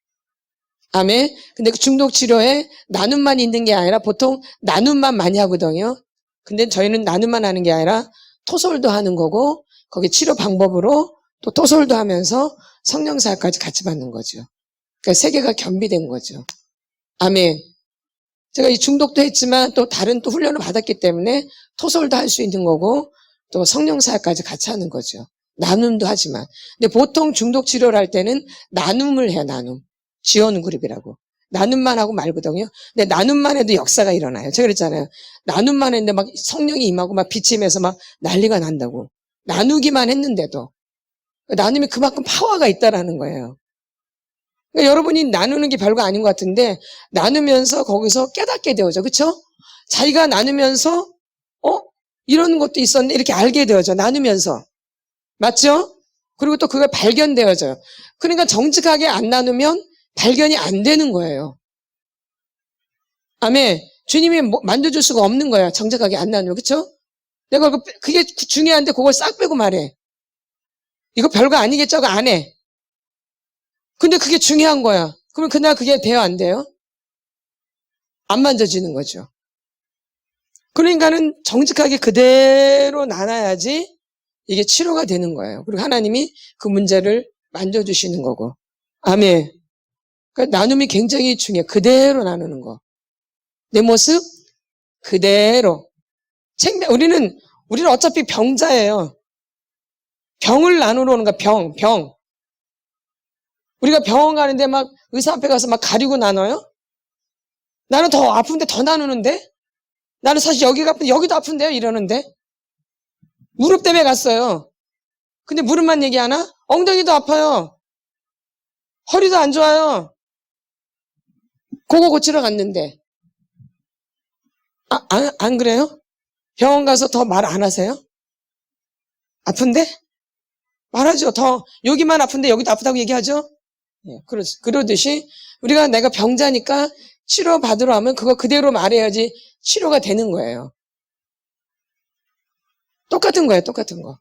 Speaker 1: 아멘. 근데 그 중독 치료에 나눔만 있는 게 아니라 보통 나눔만 많이 하거든요. 근데 저희는 나눔만 하는 게 아니라 토설도 하는 거고 거기 치료 방법으로 또 토설도 하면서 성령사역까지 같이 받는 거죠. 그러니까 세 개가 겸비된 거죠. 아멘. 제가 이 중독도 했지만 또 다른 또 훈련을 받았기 때문에 토설도 할 수 있는 거고 또 성령사역까지 같이 하는 거죠. 나눔도 하지만. 근데 보통 중독 치료를 할 때는 나눔을 해요, 나눔. 지원 그룹이라고. 나눔만 하고 말거든요. 근데 나눔만 해도 역사가 일어나요. 제가 그랬잖아요. 나눔만 했는데 막 성령이 임하고 막 빛이 임해서 막 난리가 난다고. 나누기만 했는데도. 나눔이 그만큼 파워가 있다라는 거예요. 그러니까 여러분이 나누는 게 별거 아닌 것 같은데 나누면서 거기서 깨닫게 되어져. 그렇죠? 자기가 나누면서 이런 것도 있었네 이렇게 알게 되어져. 나누면서. 맞죠? 그리고 또 그걸 발견되어져요. 그러니까 정직하게 안 나누면 발견이 안 되는 거예요. 아멘. 주님이 만져줄 수가 없는 거야. 정직하게 안 나누면. 그렇죠? 내가 그게 중요한데 그걸 싹 빼고 말해. 이거 별거 아니겠죠? 그거 안 해. 근데 그게 중요한 거야. 그러면 그날 그게 돼요? 안 돼요? 안 만져지는 거죠. 그러니까는 정직하게 그대로 나눠야지 이게 치료가 되는 거예요. 그리고 하나님이 그 문제를 만져주시는 거고. 아멘. 그러니까 나눔이 굉장히 중요해요. 그대로 나누는 거. 내 모습 그대로. 우리는 어차피 병자예요. 병을 나누러 오는 거야. 병. 우리가 병원 가는데 막 의사 앞에 가서 막 가리고 나눠요? 나는 더 아픈데 더 나누는데? 나는 사실 여기가 아픈데 여기도 아픈데요? 이러는데? 무릎 때문에 갔어요. 근데 무릎만 얘기하나? 엉덩이도 아파요. 허리도 안 좋아요. 그거 고치러 갔는데. 안 그래요? 병원 가서 더 말 안 하세요? 아픈데? 말하죠. 더 여기만 아픈데 여기도 아프다고 얘기하죠? 그러듯이 우리가 내가 병자니까 치료받으러 하면 그거 그대로 말해야지 치료가 되는 거예요. 똑같은 거예요. 똑같은 거.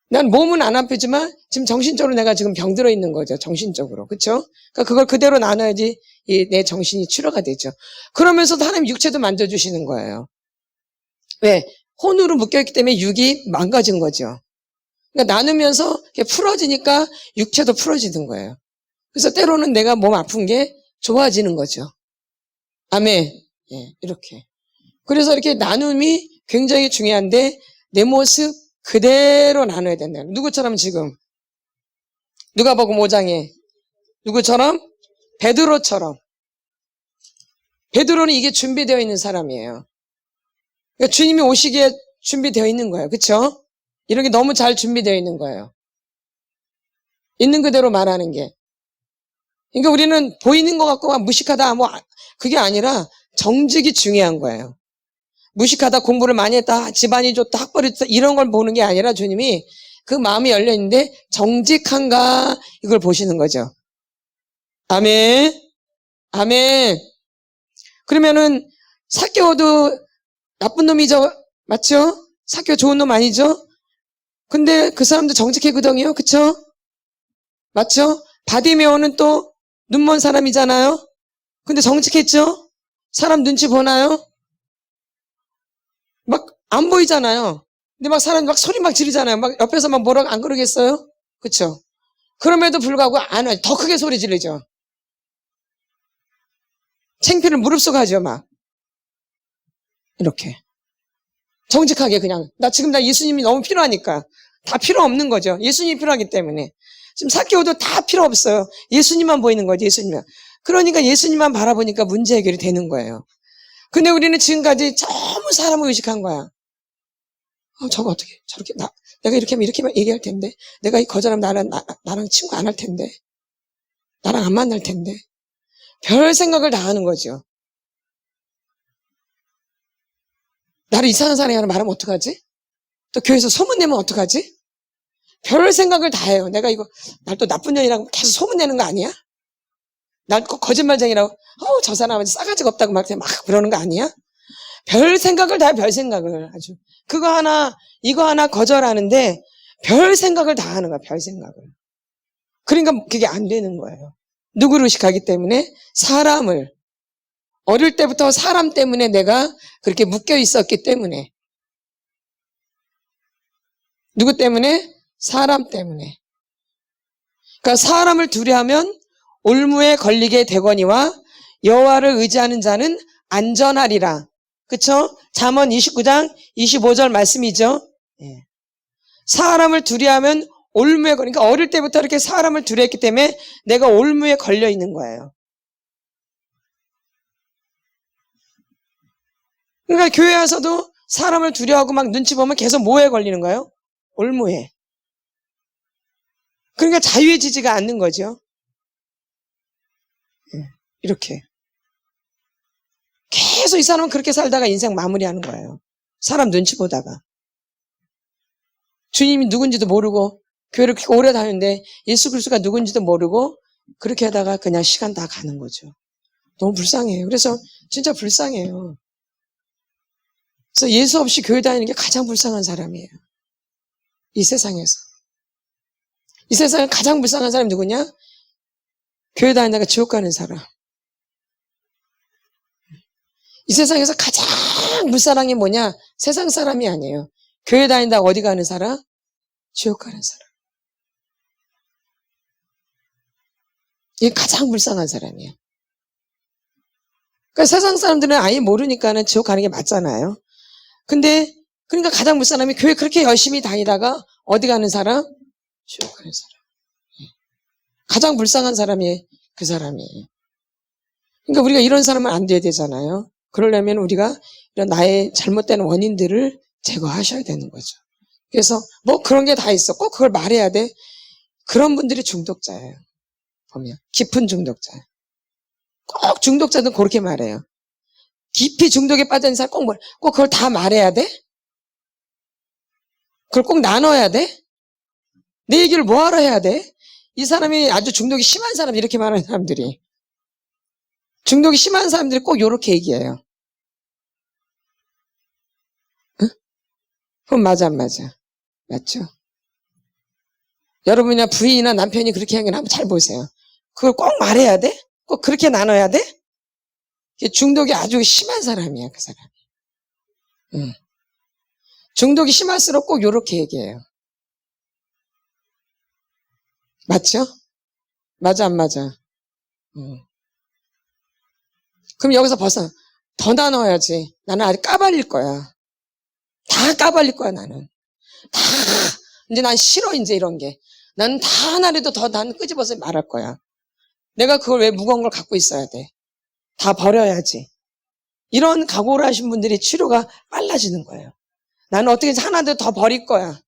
Speaker 1: 난 몸은 안 아프지만 지금 정신적으로 내가 지금 병들어 있는 거죠. 정신적으로. 그렇죠? 그러니까 그걸 그대로 나눠야지 내 정신이 치료가 되죠. 그러면서도 하나님 육체도 만져주시는 거예요. 왜? 혼으로 묶여있기 때문에 육이 망가진 거죠. 그러니까 나누면서 풀어지니까 육체도 풀어지는 거예요. 그래서 때로는 내가 몸 아픈 게 좋아지는 거죠. 아멘. 예, 이렇게. 그래서 이렇게 나눔이 굉장히 중요한데 내 모습 그대로 나눠야 된다. 누구처럼 지금? 누가복음 5장에 누구처럼? 베드로처럼. 베드로는 이게 준비되어 있는 사람이에요. 그러니까 주님이 오시기에 준비되어 있는 거예요. 그렇죠? 이런 게 너무 잘 준비되어 있는 거예요. 있는 그대로 말하는 게. 그러니까 우리는 보이는 것 같고 무식하다 그게 아니라 정직이 중요한 거예요. 무식하다, 공부를 많이 했다, 집안이 좋다, 학벌이 좋다 이런 걸 보는 게 아니라 주님이 그 마음이 열려 있는데 정직한가 이걸 보시는 거죠. 아멘. 아멘. 그러면은 삭개오도 나쁜 놈이죠. 맞죠? 삭개오 좋은 놈 아니죠? 근데 그 사람도 정직했거든요. 그쵸? 맞죠? 바디메오는 또 눈먼 사람이잖아요. 근데 정직했죠? 사람 눈치 보나요? 막 안 보이잖아요. 근데 막 사람이 막 소리 막 지르잖아요. 막 옆에서 막 뭐라고 안 그러겠어요? 그쵸? 그럼에도 불구하고 안 와요. 더 크게 소리 지르죠. 창피를 무릅쓰고 하죠, 막. 이렇게. 정직하게 그냥. 나 예수님이 너무 필요하니까. 다 필요 없는 거죠. 예수님이 필요하기 때문에. 지금 삭개오도 다 필요 없어요. 예수님만 보이는 거죠, 예수님만. 그러니까 예수님만 바라보니까 문제 해결이 되는 거예요. 근데 우리는 지금까지 너무 사람을 의식한 거야. 저거 어떻게, 저렇게, 내가 이렇게 하면 이렇게 얘기할 텐데. 내가 이 거절하면 나랑 친구 안 할 텐데. 나랑 안 만날 텐데. 별 생각을 다 하는 거죠. 나를 이상한 사람이 하나 말하면 어떡하지? 또 교회에서 소문내면 어떡하지? 별 생각을 다 해요. 내가 이거, 날 또 나쁜 년이라고 계속 소문내는 거 아니야? 날 꼭 거짓말쟁이라고, 저 사람한테 싸가지가 없다고 막 그러는 거 아니야? 별 생각을 다 해요, 별 생각을. 아주. 그거 하나, 이거 하나 거절하는데, 별 생각을 다 하는 거야, 별 생각을. 그러니까 그게 안 되는 거예요. 누구를 의식하기 때문에? 사람을. 어릴 때부터 사람 때문에 내가 그렇게 묶여 있었기 때문에. 누구 때문에? 사람 때문에. 그러니까 사람을 두려하면 올무에 걸리게 되거니와 여호와를 의지하는 자는 안전하리라. 그쵸? 잠언 29장 25절 말씀이죠. 예. 사람을 두려하면 올무에 걸리니까 어릴 때부터 이렇게 사람을 두려했기 때문에 내가 올무에 걸려 있는 거예요. 그러니까 교회 와서도 사람을 두려워하고 막 눈치 보면 계속 뭐에 걸리는 거예요? 올무에. 그러니까 자유해지지가 않는 거죠. 이렇게. 계속 이 사람은 그렇게 살다가 인생 마무리하는 거예요. 사람 눈치 보다가. 주님이 누군지도 모르고 교회를 그렇게 오래 다니는데 예수 그리스도가 누군지도 모르고 그렇게 하다가 그냥 시간 다 가는 거죠. 너무 불쌍해요. 그래서 진짜 불쌍해요. 그래서 예수 없이 교회 다니는 게 가장 불쌍한 사람이에요. 이 세상에서. 이 세상에 가장 불쌍한 사람이 누구냐? 교회 다니다가 지옥 가는 사람. 이 세상에서 가장 불쌍한 게 뭐냐? 세상 사람이 아니에요. 교회 다니다가 어디 가는 사람? 지옥 가는 사람. 이게 가장 불쌍한 사람이에요. 그러니까 세상 사람들은 아예 모르니까는 지옥 가는 게 맞잖아요. 근데 그러니까 가장 불쌍한 사람이 교회 그렇게 열심히 다니다가 어디 가는 사람? 지옥 가는 사람. 가장 불쌍한 사람이 그 사람이에요. 그러니까 우리가 이런 사람은 안 돼야 되잖아요. 그러려면 우리가 이런 나의 잘못된 원인들을 제거하셔야 되는 거죠. 그래서 뭐 그런 게 다 있어. 꼭 그걸 말해야 돼. 그런 분들이 중독자예요. 보면 깊은 중독자예요. 꼭 중독자들은 그렇게 말해요. 깊이 중독에 빠진 사람 꼭 그걸 다 말해야 돼? 그걸 꼭 나눠야 돼? 내 얘기를 뭐하러 해야 돼? 이 사람이 아주 중독이 심한 사람 이렇게 말하는 사람들이 중독이 심한 사람들이 꼭 이렇게 얘기해요. 응? 그럼 맞아 안 맞아? 맞죠? 여러분이나 부인이나 남편이 그렇게 하는 게 한번 잘 보세요. 그걸 꼭 말해야 돼? 꼭 그렇게 나눠야 돼? 중독이 아주 심한 사람이야, 그 사람이. 응. 중독이 심할수록 꼭 이렇게 얘기해요. 맞죠? 맞아 안 맞아? 응. 그럼 여기서 더 나눠야지. 나는 아직 까발릴 거야. 다 까발릴 거야, 나는. 다. 이제 난 싫어, 이제 이런 게. 나는 다 하나라도 더 나는 끄집어서 말할 거야. 내가 그걸 왜 무거운 걸 갖고 있어야 돼? 다 버려야지. 이런 각오를 하신 분들이 치료가 빨라지는 거예요. 나는 어떻게 하나라도 더 버릴 거야.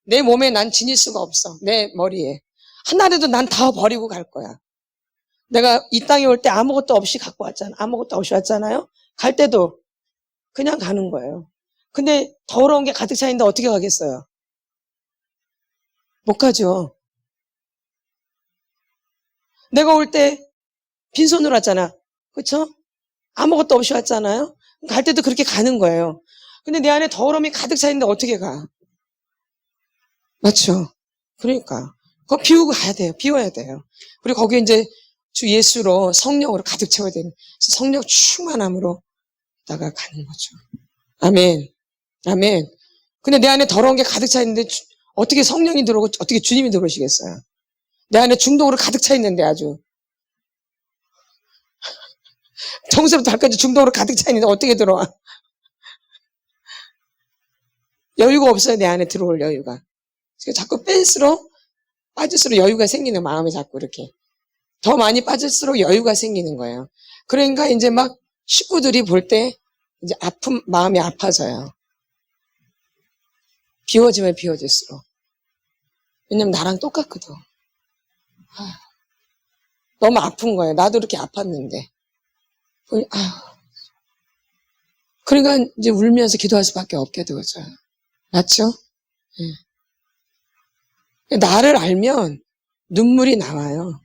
Speaker 1: 내 몸에 난 지닐 수가 없어. 내 머리에. 하나라도 난 다 버리고 갈 거야. 내가 이 땅에 올 때 아무것도 없이 갖고 왔잖아. 아무것도 없이 왔잖아요. 갈 때도 그냥 가는 거예요. 근데 더러운 게 가득 차 있는데 어떻게 가겠어요? 못 가죠. 내가 올 때 빈손으로 왔잖아. 그쵸? 아무것도 없이 왔잖아요. 갈 때도 그렇게 가는 거예요. 근데 내 안에 더러움이 가득 차 있는데 어떻게 가? 맞죠? 그러니까 그거 비우고 가야 돼요. 비워야 돼요. 그리고 거기에 이제 주 예수로 성령으로 가득 채워야 되는 성령 충만함으로 다가 가는 거죠. 아멘. 아멘. 근데 내 안에 더러운 게 가득 차 있는데 어떻게 성령이 들어오고 어떻게 주님이 들어오시겠어요? 내 안에 중독으로 가득 차 있는데 아주 청소부터 할까지 중독으로 가득 차 있는데 어떻게 들어와? 여유가 없어요. 내 안에 들어올 여유가. 그래서 자꾸 빠질수록 여유가 생기는 마음이 자꾸 이렇게 더 많이 빠질수록 여유가 생기는 거예요. 그러니까 이제 막 식구들이 볼 때 이제 마음이 아파져요. 비워지면 비워질수록. 왜냐면 나랑 똑같거든. 너무 아픈 거예요. 나도 이렇게 아팠는데. 그러니까 이제 울면서 기도할 수밖에 없게 되어져요. 맞죠? 예. 나를 알면 눈물이 나와요.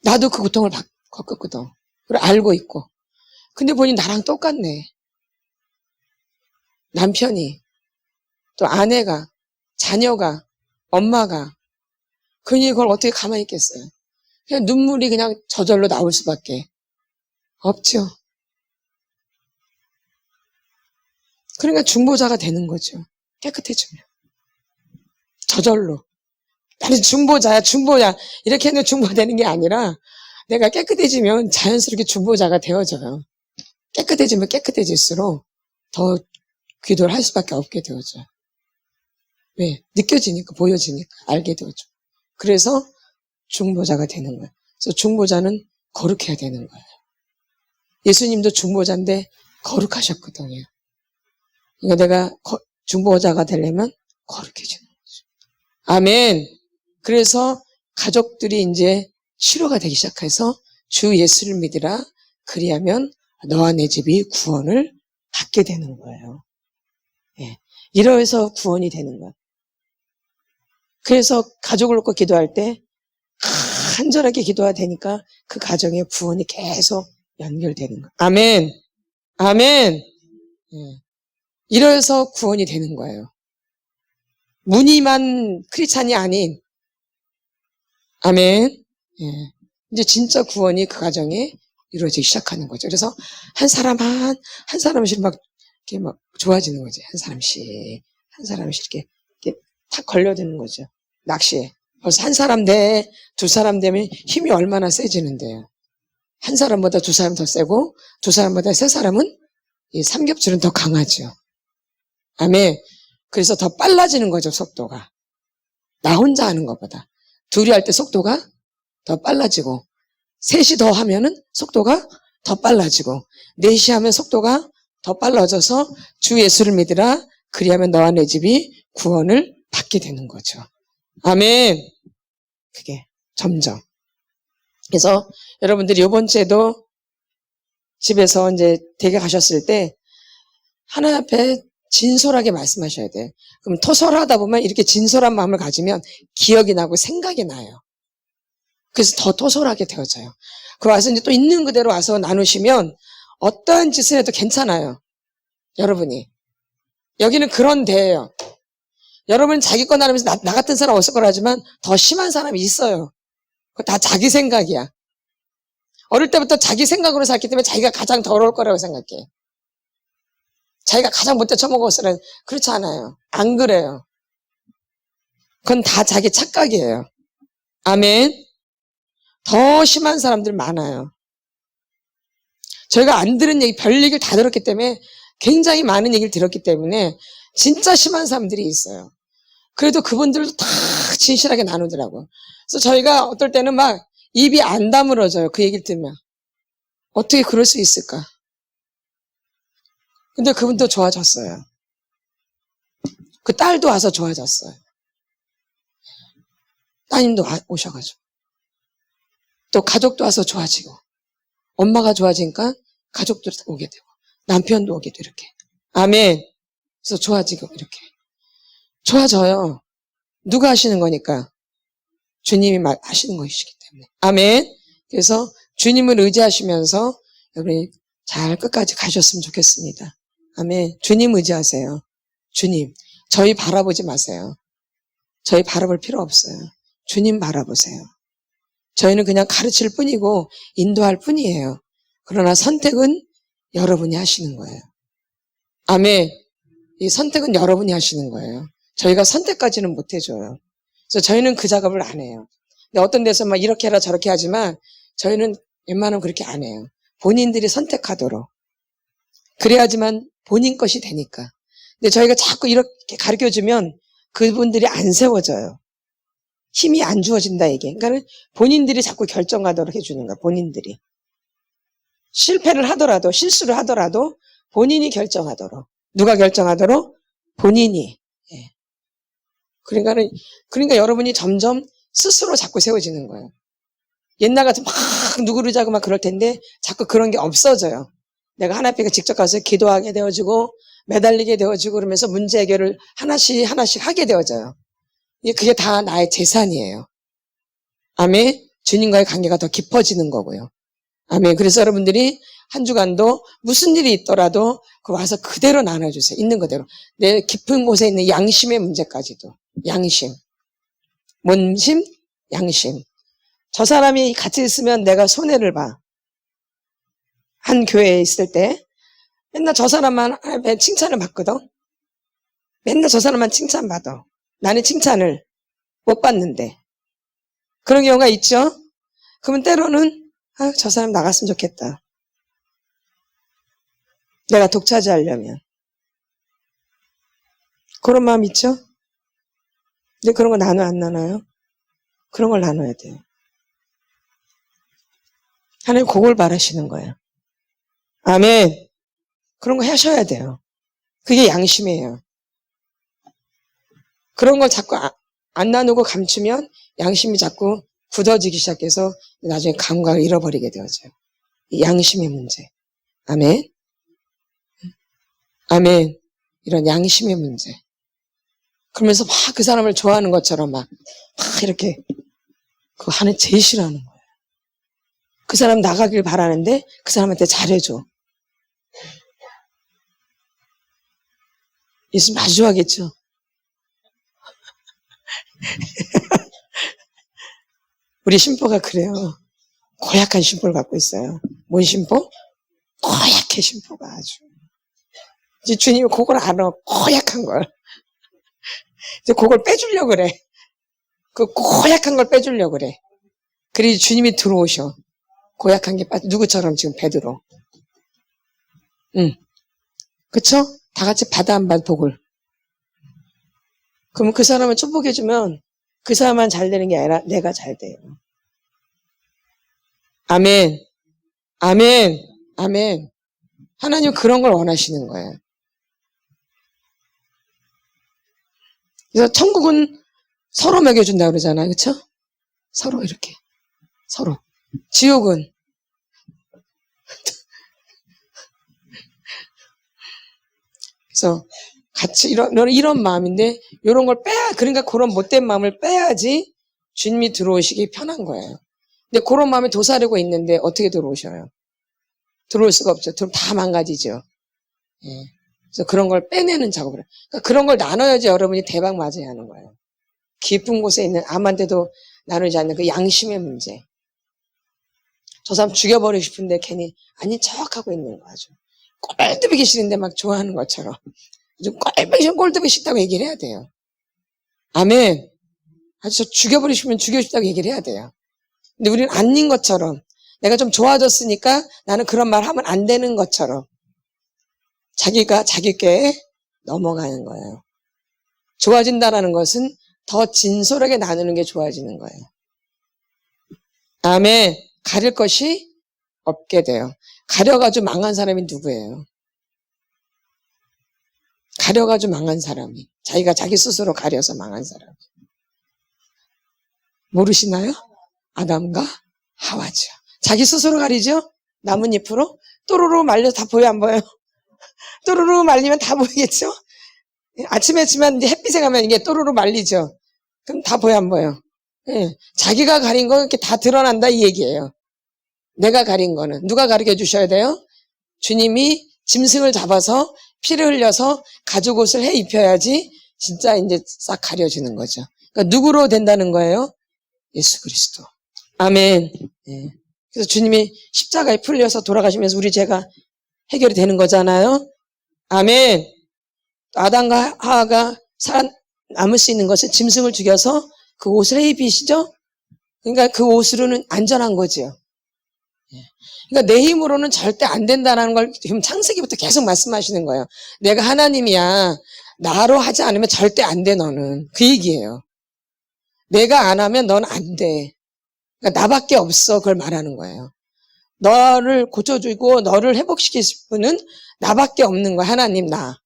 Speaker 1: 나도 그 고통을 겪었거든. 그리고 알고 있고. 근데 보니 나랑 똑같네. 남편이, 또 아내가, 자녀가, 엄마가. 그니 그걸 어떻게 가만히 있겠어요? 그냥 눈물이 그냥 저절로 나올 수밖에 없죠. 그러니까 중보자가 되는 거죠. 깨끗해지면. 저절로. 나는 중보자야, 중보자. 이렇게 해도 중보가 되는 게 아니라 내가 깨끗해지면 자연스럽게 중보자가 되어져요. 깨끗해지면 깨끗해질수록 더 기도를 할 수밖에 없게 되어져요. 왜? 느껴지니까, 보여지니까, 알게 되어져. 그래서 중보자가 되는 거예요. 그래서 중보자는 거룩해야 되는 거예요. 예수님도 중보자인데 거룩하셨거든요. 그러니까 내가 중보자가 되려면 거룩해지는 거죠. 아멘. 그래서 가족들이 이제 치료가 되기 시작해서 주 예수를 믿으라. 그리하면 너와 내 집이 구원을 받게 되는 거예요. 예. 이러해서 구원이 되는 거예요. 그래서 가족을 놓고 기도할 때 간절하게 기도가 되니까 그 가정에 구원이 계속 연결되는 거예요. 아멘. 아멘. 예. 이러해서 구원이 되는 거예요. 무늬만 크리스찬이 아닌. 아멘. 예. 이제 진짜 구원이 그 가정에 이루어지기 시작하는 거죠. 그래서 한 사람씩 막 이렇게 막 좋아지는 거지. 한 사람씩 이렇게 탁 걸려드는 거죠. 낚시에. 벌써 한 사람 두 사람 되면 힘이 얼마나 세지는데요. 한 사람보다 두 사람 더 세고 두 사람보다 세 사람은 이 삼겹줄은 더 강하죠. 아멘. 그래서 더 빨라지는 거죠, 속도가. 나 혼자 하는 것보다. 둘이 할 때 속도가 더 빨라지고, 셋이 더 하면은 속도가 더 빨라지고, 넷이 하면 속도가 더 빨라져서 주 예수를 믿으라. 그리하면 너와 내 집이 구원을 받게 되는 거죠. 아멘. 그게 점점. 그래서 여러분들이 이번 주에도 집에서 이제 댁에 가셨을 때 하나님 앞에 진솔하게 말씀하셔야 돼. 그럼 토설하다 보면 이렇게 진솔한 마음을 가지면 기억이 나고 생각이 나요. 그래서 더 토설하게 되어져요. 그 와서 이제 또 있는 그대로 와서 나누시면 어떠한 짓을 해도 괜찮아요. 여러분이. 여기는 그런 데예요. 여러분 자기 거 나누면서 나 같은 사람 없을 거라지만 더 심한 사람이 있어요. 그거 다 자기 생각이야. 어릴 때부터 자기 생각으로 살기 때문에 자기가 가장 더러울 거라고 생각해. 자기가 가장 못돼 처먹었으면 그렇지 않아요. 안 그래요. 그건 다 자기 착각이에요. 아멘. 더 심한 사람들 많아요. 저희가 안 들은 얘기, 별 얘기를 다 들었기 때문에 굉장히 많은 얘기를 들었기 때문에 진짜 심한 사람들이 있어요. 그래도 그분들도 다 진실하게 나누더라고. 그래서 저희가 어떨 때는 막 입이 안 다물어져요. 그 얘기를 들으면. 어떻게 그럴 수 있을까? 근데 그분도 좋아졌어요. 그 딸도 와서 좋아졌어요. 따님도 오셔가지고. 또 가족도 와서 좋아지고. 엄마가 좋아지니까 가족도 오게 되고. 남편도 오게 되고 이렇게. 아멘. 그래서 좋아지고 이렇게. 좋아져요. 누가 하시는 거니까? 주님이 하시는 것이기 때문에. 아멘. 그래서 주님을 의지하시면서 여러분이 잘 끝까지 가셨으면 좋겠습니다. 아멘. 주님 의지하세요. 주님. 저희 바라보지 마세요. 저희 바라볼 필요 없어요. 주님 바라보세요. 저희는 그냥 가르칠 뿐이고 인도할 뿐이에요. 그러나 선택은 여러분이 하시는 거예요. 아멘. 이 선택은 여러분이 하시는 거예요. 저희가 선택까지는 못 해줘요. 그래서 저희는 그 작업을 안 해요. 근데 어떤 데서 막 이렇게 해라 저렇게 하지만 저희는 웬만하면 그렇게 안 해요. 본인들이 선택하도록. 그래야지만 본인 것이 되니까. 근데 저희가 자꾸 이렇게 가르쳐주면 그분들이 안 세워져요. 힘이 안 주어진다 이게. 그러니까 본인들이 자꾸 결정하도록 해주는 거야. 본인들이. 실패를 하더라도 실수를 하더라도 본인이 결정하도록. 누가 결정하도록? 본인이. 예. 그러니까 여러분이 점점 스스로 자꾸 세워지는 거예요. 옛날 같으면 막 누구를 자고 막 그럴 텐데 자꾸 그런 게 없어져요. 내가 하나님께 직접 가서 기도하게 되어지고 매달리게 되어지고 그러면서 문제 해결을 하나씩 하게 되어져요. 그게 다 나의 재산이에요. 아멘. 주님과의 관계가 더 깊어지는 거고요. 아멘. 그래서 여러분들이 한 주간도 무슨 일이 있더라도 그 와서 그대로 나눠주세요. 있는 그대로. 내 깊은 곳에 있는 양심의 문제까지도. 양심. 뭔심? 양심. 저 사람이 같이 있으면 내가 손해를 봐. 한 교회에 있을 때 맨날 저 사람만 칭찬을 받거든. 맨날 저 사람만 칭찬받아. 나는 칭찬을 못 받는데. 그런 경우가 있죠. 그러면 때로는 저 사람 나갔으면 좋겠다. 내가 독차지하려면. 그런 마음 있죠? 근데 그런 거 나눠 안 나눠요? 그런 걸 나눠야 돼요. 하나님 그걸 바라시는 거예요. 아멘. 그런 거 하셔야 돼요. 그게 양심이에요. 그런 걸 자꾸 안 나누고 감추면 양심이 자꾸 굳어지기 시작해서 나중에 감각을 잃어버리게 되어져요. 양심의 문제. 아멘. 아멘. 이런 양심의 문제. 그러면서 막 그 사람을 좋아하는 것처럼 막 이렇게 그거 하는 제일 싫어하는 거예요. 그 사람 나가길 바라는데 그 사람한테 잘해줘. 있으면 아주 좋아하겠죠. 우리 신보가 그래요. 고약한 신보를 갖고 있어요. 뭔 신보? 고약해 신보가 아주. 이제 주님이 그걸 알아. 고약한 걸. 이제 그걸 빼주려고 그래. 그 고약한 걸 빼주려고 그래. 그래서 주님이 들어오셔. 고약한 게 누구처럼 지금 베드로. 그쵸? 다 같이 받아 안 받아 복을. 그러면 그 사람을 축복해주면 그 사람만 잘 되는 게 아니라 내가 잘 돼요. 아멘. 아멘. 아멘. 하나님 그런 걸 원하시는 거예요. 그래서 천국은 서로 먹여준다고 그러잖아요. 그렇죠? 서로 이렇게. 서로. 지옥은 그래서 같이 이런 마음인데 이런 걸 그러니까 그런 못된 마음을 빼야지 주님이 들어오시기 편한 거예요. 근데 그런 마음에 도사리고 있는데 어떻게 들어오셔요? 들어올 수가 없죠. 그럼 다 망가지죠. 예. 그래서 그런 걸 빼내는 작업을 해요. 그러니까 그런 걸 나눠야지 여러분이 대박 맞아야 하는 거예요. 깊은 곳에 있는 암한테도 나누지 않는 그 양심의 문제. 저 사람 죽여버리고 싶은데 괜히 아닌 척하고 있는 거 아주. 꼴뚜비기 싫은데 막 좋아하는 것처럼. 좀 꼴뚜비기 싫으면 꼴뚜비기 싫다고 얘기를 해야 돼요. 아멘. 아주 저 죽여버리고 싶으면 죽이고 싶다고 얘기를 해야 돼요. 근데 우리는 아닌 것처럼 내가 좀 좋아졌으니까 나는 그런 말 하면 안 되는 것처럼 자기가 자기께 넘어가는 거예요. 좋아진다라는 것은 더 진솔하게 나누는 게 좋아지는 거예요. 아멘. 가릴 것이 없게 돼요. 가려가지고 망한 사람이 누구예요? 가려가지고 망한 사람이. 자기가 자기 스스로 가려서 망한 사람. 모르시나요? 아담과 하와죠. 자기 스스로 가리죠? 나뭇잎으로? 또르르 말려서 다 보여 안 보여요? 또르르 말리면 다 보이겠죠? 아침에 지만 이제 햇빛에 가면 이게 또르르 말리죠? 그럼 다 보여 안 보여? 예. 자기가 가린 건 이렇게 다 드러난다 이 얘기예요. 내가 가린 거는. 누가 가르쳐 주셔야 돼요? 주님이 짐승을 잡아서 피를 흘려서 가죽 옷을 해 입혀야지 진짜 이제 싹 가려지는 거죠. 그러니까 누구로 된다는 거예요? 예수 그리스도. 아멘. 예. 그래서 주님이 십자가에 풀려서 돌아가시면서 우리 죄가 해결이 되는 거잖아요. 아멘. 아담과 하와가 살아남을 수 있는 것은 짐승을 죽여서 그 옷을 입히시죠. 그러니까 그 옷으로는 안전한 거지요. 그러니까 내 힘으로는 절대 안 된다는 걸 지금 창세기부터 계속 말씀하시는 거예요. 내가 하나님이야. 나로 하지 않으면 절대 안 돼, 너는. 그 얘기예요. 내가 안 하면 넌 안 돼. 그러니까 나밖에 없어. 그걸 말하는 거예요. 너를 고쳐주고 너를 회복시킬 분은 나밖에 없는 거야. 하나님, 나.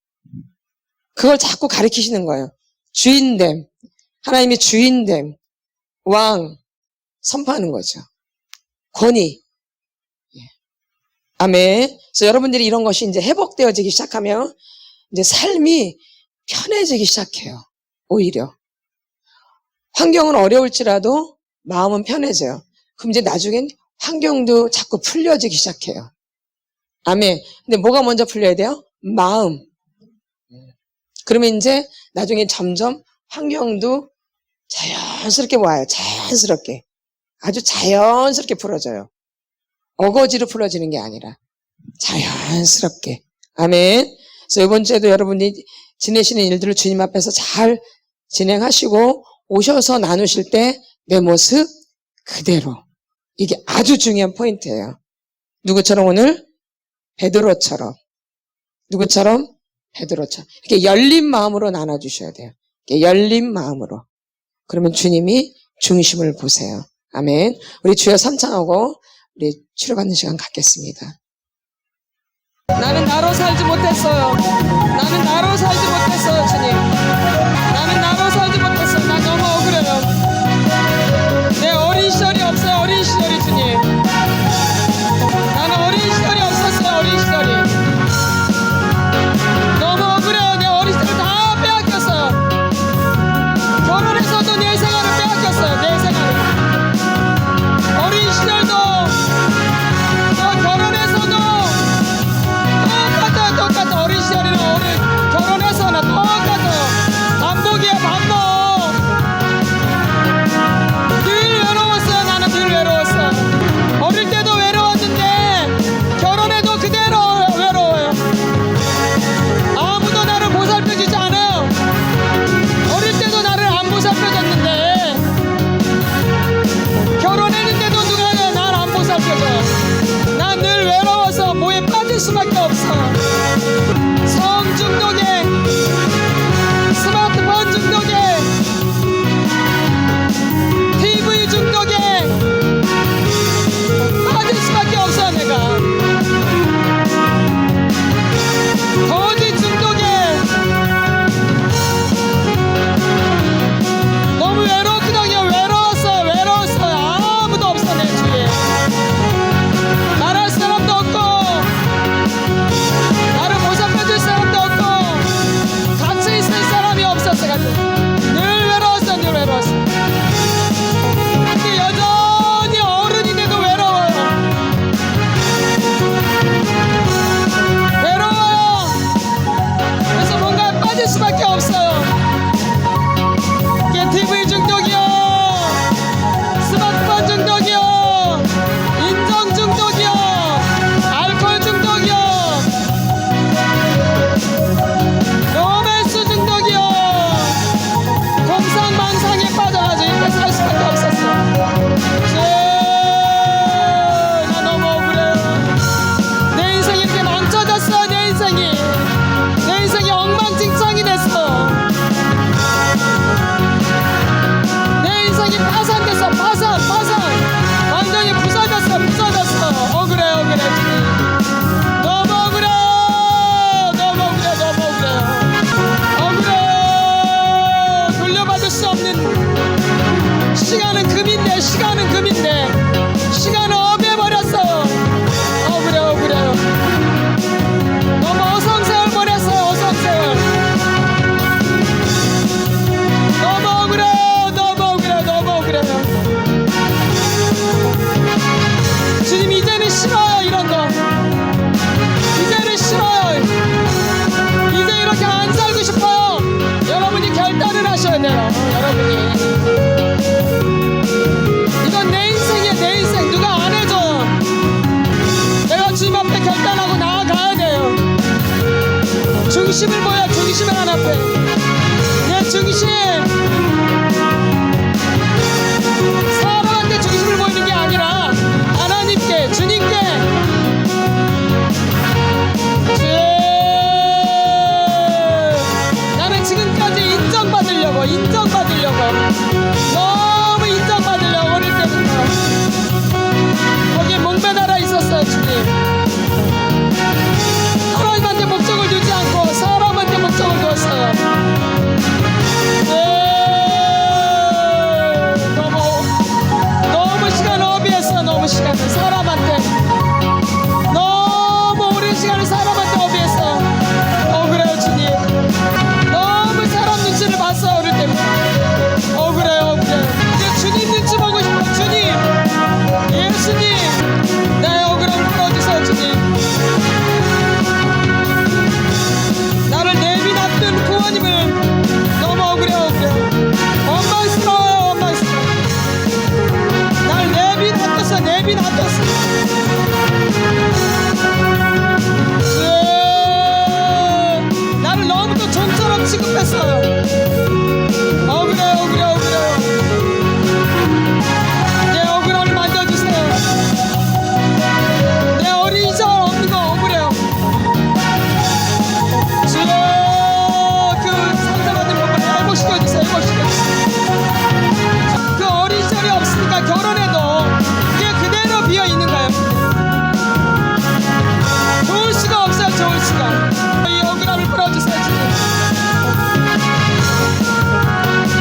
Speaker 1: 그걸 자꾸 가르치시는 거예요. 주인됨. 하나님이 주인됨. 왕. 선포하는 거죠. 권위. 아멘. 그래서 여러분들이 이런 것이 이제 회복되어지기 시작하면 이제 삶이 편해지기 시작해요. 오히려. 환경은 어려울지라도 마음은 편해져요. 그럼 이제 나중엔 환경도 자꾸 풀려지기 시작해요. 아멘. 근데 뭐가 먼저 풀려야 돼요? 마음. 그러면 이제 나중에 점점 환경도 자연스럽게 와요. 자연스럽게. 아주 자연스럽게 풀어져요. 어거지로 풀어지는 게 아니라 자연스럽게. 아멘. 그래서 이번 주에도 여러분이 지내시는 일들을 주님 앞에서 잘 진행하시고 오셔서 나누실 때 내 모습 그대로. 이게 아주 중요한 포인트예요. 누구처럼 오늘? 베드로처럼. 누구처럼? 베드로처럼. 이렇게 열린 마음으로 나눠주셔야 돼요. 이렇게 열린 마음으로. 그러면 주님이 중심을 보세요. 아멘. 우리 주여 선창하고 우리 치료받는 시간 갖겠습니다. 나는 나로 살지 못했어요. 나는 나로 살지 못했어요, 주님. 나는 나로 살지 못했어요. 나 너무 억울해요. 내 어린 시절이 없어요. 어린 시절이 주님. 나는 어린 시절이 없었어요. 어린 시절이. 너무 억울해요. 내 어린 시절 다 빼앗겼어요. 결혼해서도 내 생활을 빼앗겼어요. 내 생활을. 어린 시절도 결혼해서도 똑같아요. 어린 시절이나 결혼해서나 똑같아요. 반복이에요. 반복. 늘 외로웠어요. 나는 늘 외로웠어. 어릴 때도 외로웠는데 결혼해도 그대로 외로워요. 아무도 나를 보살펴주지 않아요. 어릴 때도 나를 안 보살펴줬는데 결혼했는데도 누가 날 안 보살펴줘요. 난 늘 외로워서 뭐에 빠질 수밖에 없어. 성 중독에, 스마트폰 중독에, TV 중독에 빠질 수밖에 없어. 내가 거짓 중독에 너무 외롭거든요. 외로웠어요. 아무도 없어. 내 주위에 말할 사람도 없고 나를 보살펴줄 사람도 없고 같이 있을 사람이 없었어가지고 늘 외로웠어. 근데 여전히 어른이 돼도 외로워요. 그래서 뭔가 빠질 수밖에 없어요. 이게 TV 중독이요, 스마트폰 중독이요, 인정 중독이요, 알코올 중독이요, 로맨스 중독이요, 공상망상에 빠져가지고 이렇게 살 수밖에 없었어. 나 너무 억울해요. 내 인생이 이렇게 망쳐졌어. 내 인생이 엉망진창이 됐어. 내 인생이 파산됐어. 파산. 완전히 부서졌어. 억울해 주님. 너무 억울해. 돌려받을 수 없는 시간은 금인데 시간을 업해버렸어요. 억울해요. 너무 어성생을 보냈어요. 어성생을. 너무 억울해요. 주님 이제는 싫어요. 이런 거 이제는 싫어요. 이제 이렇게 안 살고 싶어요. 여러분이 결단을 하셔야 돼요. 여러분이. 이건 내 인생이에요. 내 인생. 누가 안 해줘요. 내가 주님 앞에 결단하고 나아가야 돼요. 중심을 보여. 중심을 하나 앞에. 내 중심. 사람한테 중심을 보이는 게 아니라 하나님께, 주님께. 나는 지금까지 인정받으려고 너무 인정받으려고 어릴 때부터 거기에 목매달아 있었어요. 주님, 하나님한테 목적을 두지 않고 사람한테 목적을 두었어요. 너무 시간을 허비했어. 너무 시간을 사람한테, 너무 오랜 시간을 사람한테 허비했어. 억울해요 주님. 너무 사람 눈치를 봤어요 어릴 때부터. 억울해요. 이제 주님 눈치 보고 싶어. 주님, 예수님, 내 억울함을 풀어주세요 주님. 나를 내비놨던 부모님을 너무 억울해요. 원망스러워요. 날 내비놨었어. 나를 너무도 좀처럼 취급했어요. 억울해요. 내 억울함을 만져주세요. 내 어린 시절 없는 거 억울해요. 주여, 그 상상하는 법을 회복시켜주세요. 그 어린 시절이 없으니까 결혼해도 그게 그대로 비어있는 거예요. 좋을 수가 없어요. 이 억울함을 풀어주세요 주님.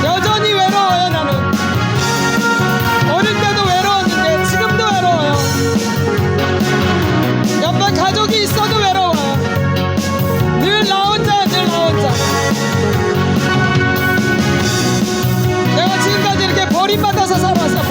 Speaker 1: 여전히 외로워요. 나는 어릴 때도 외로웠는데 지금도 외로워요. 옆에 가족이 있어도 외로워요. 늘 나 혼자야. 내가 지금까지 이렇게 버림받아서 살았어.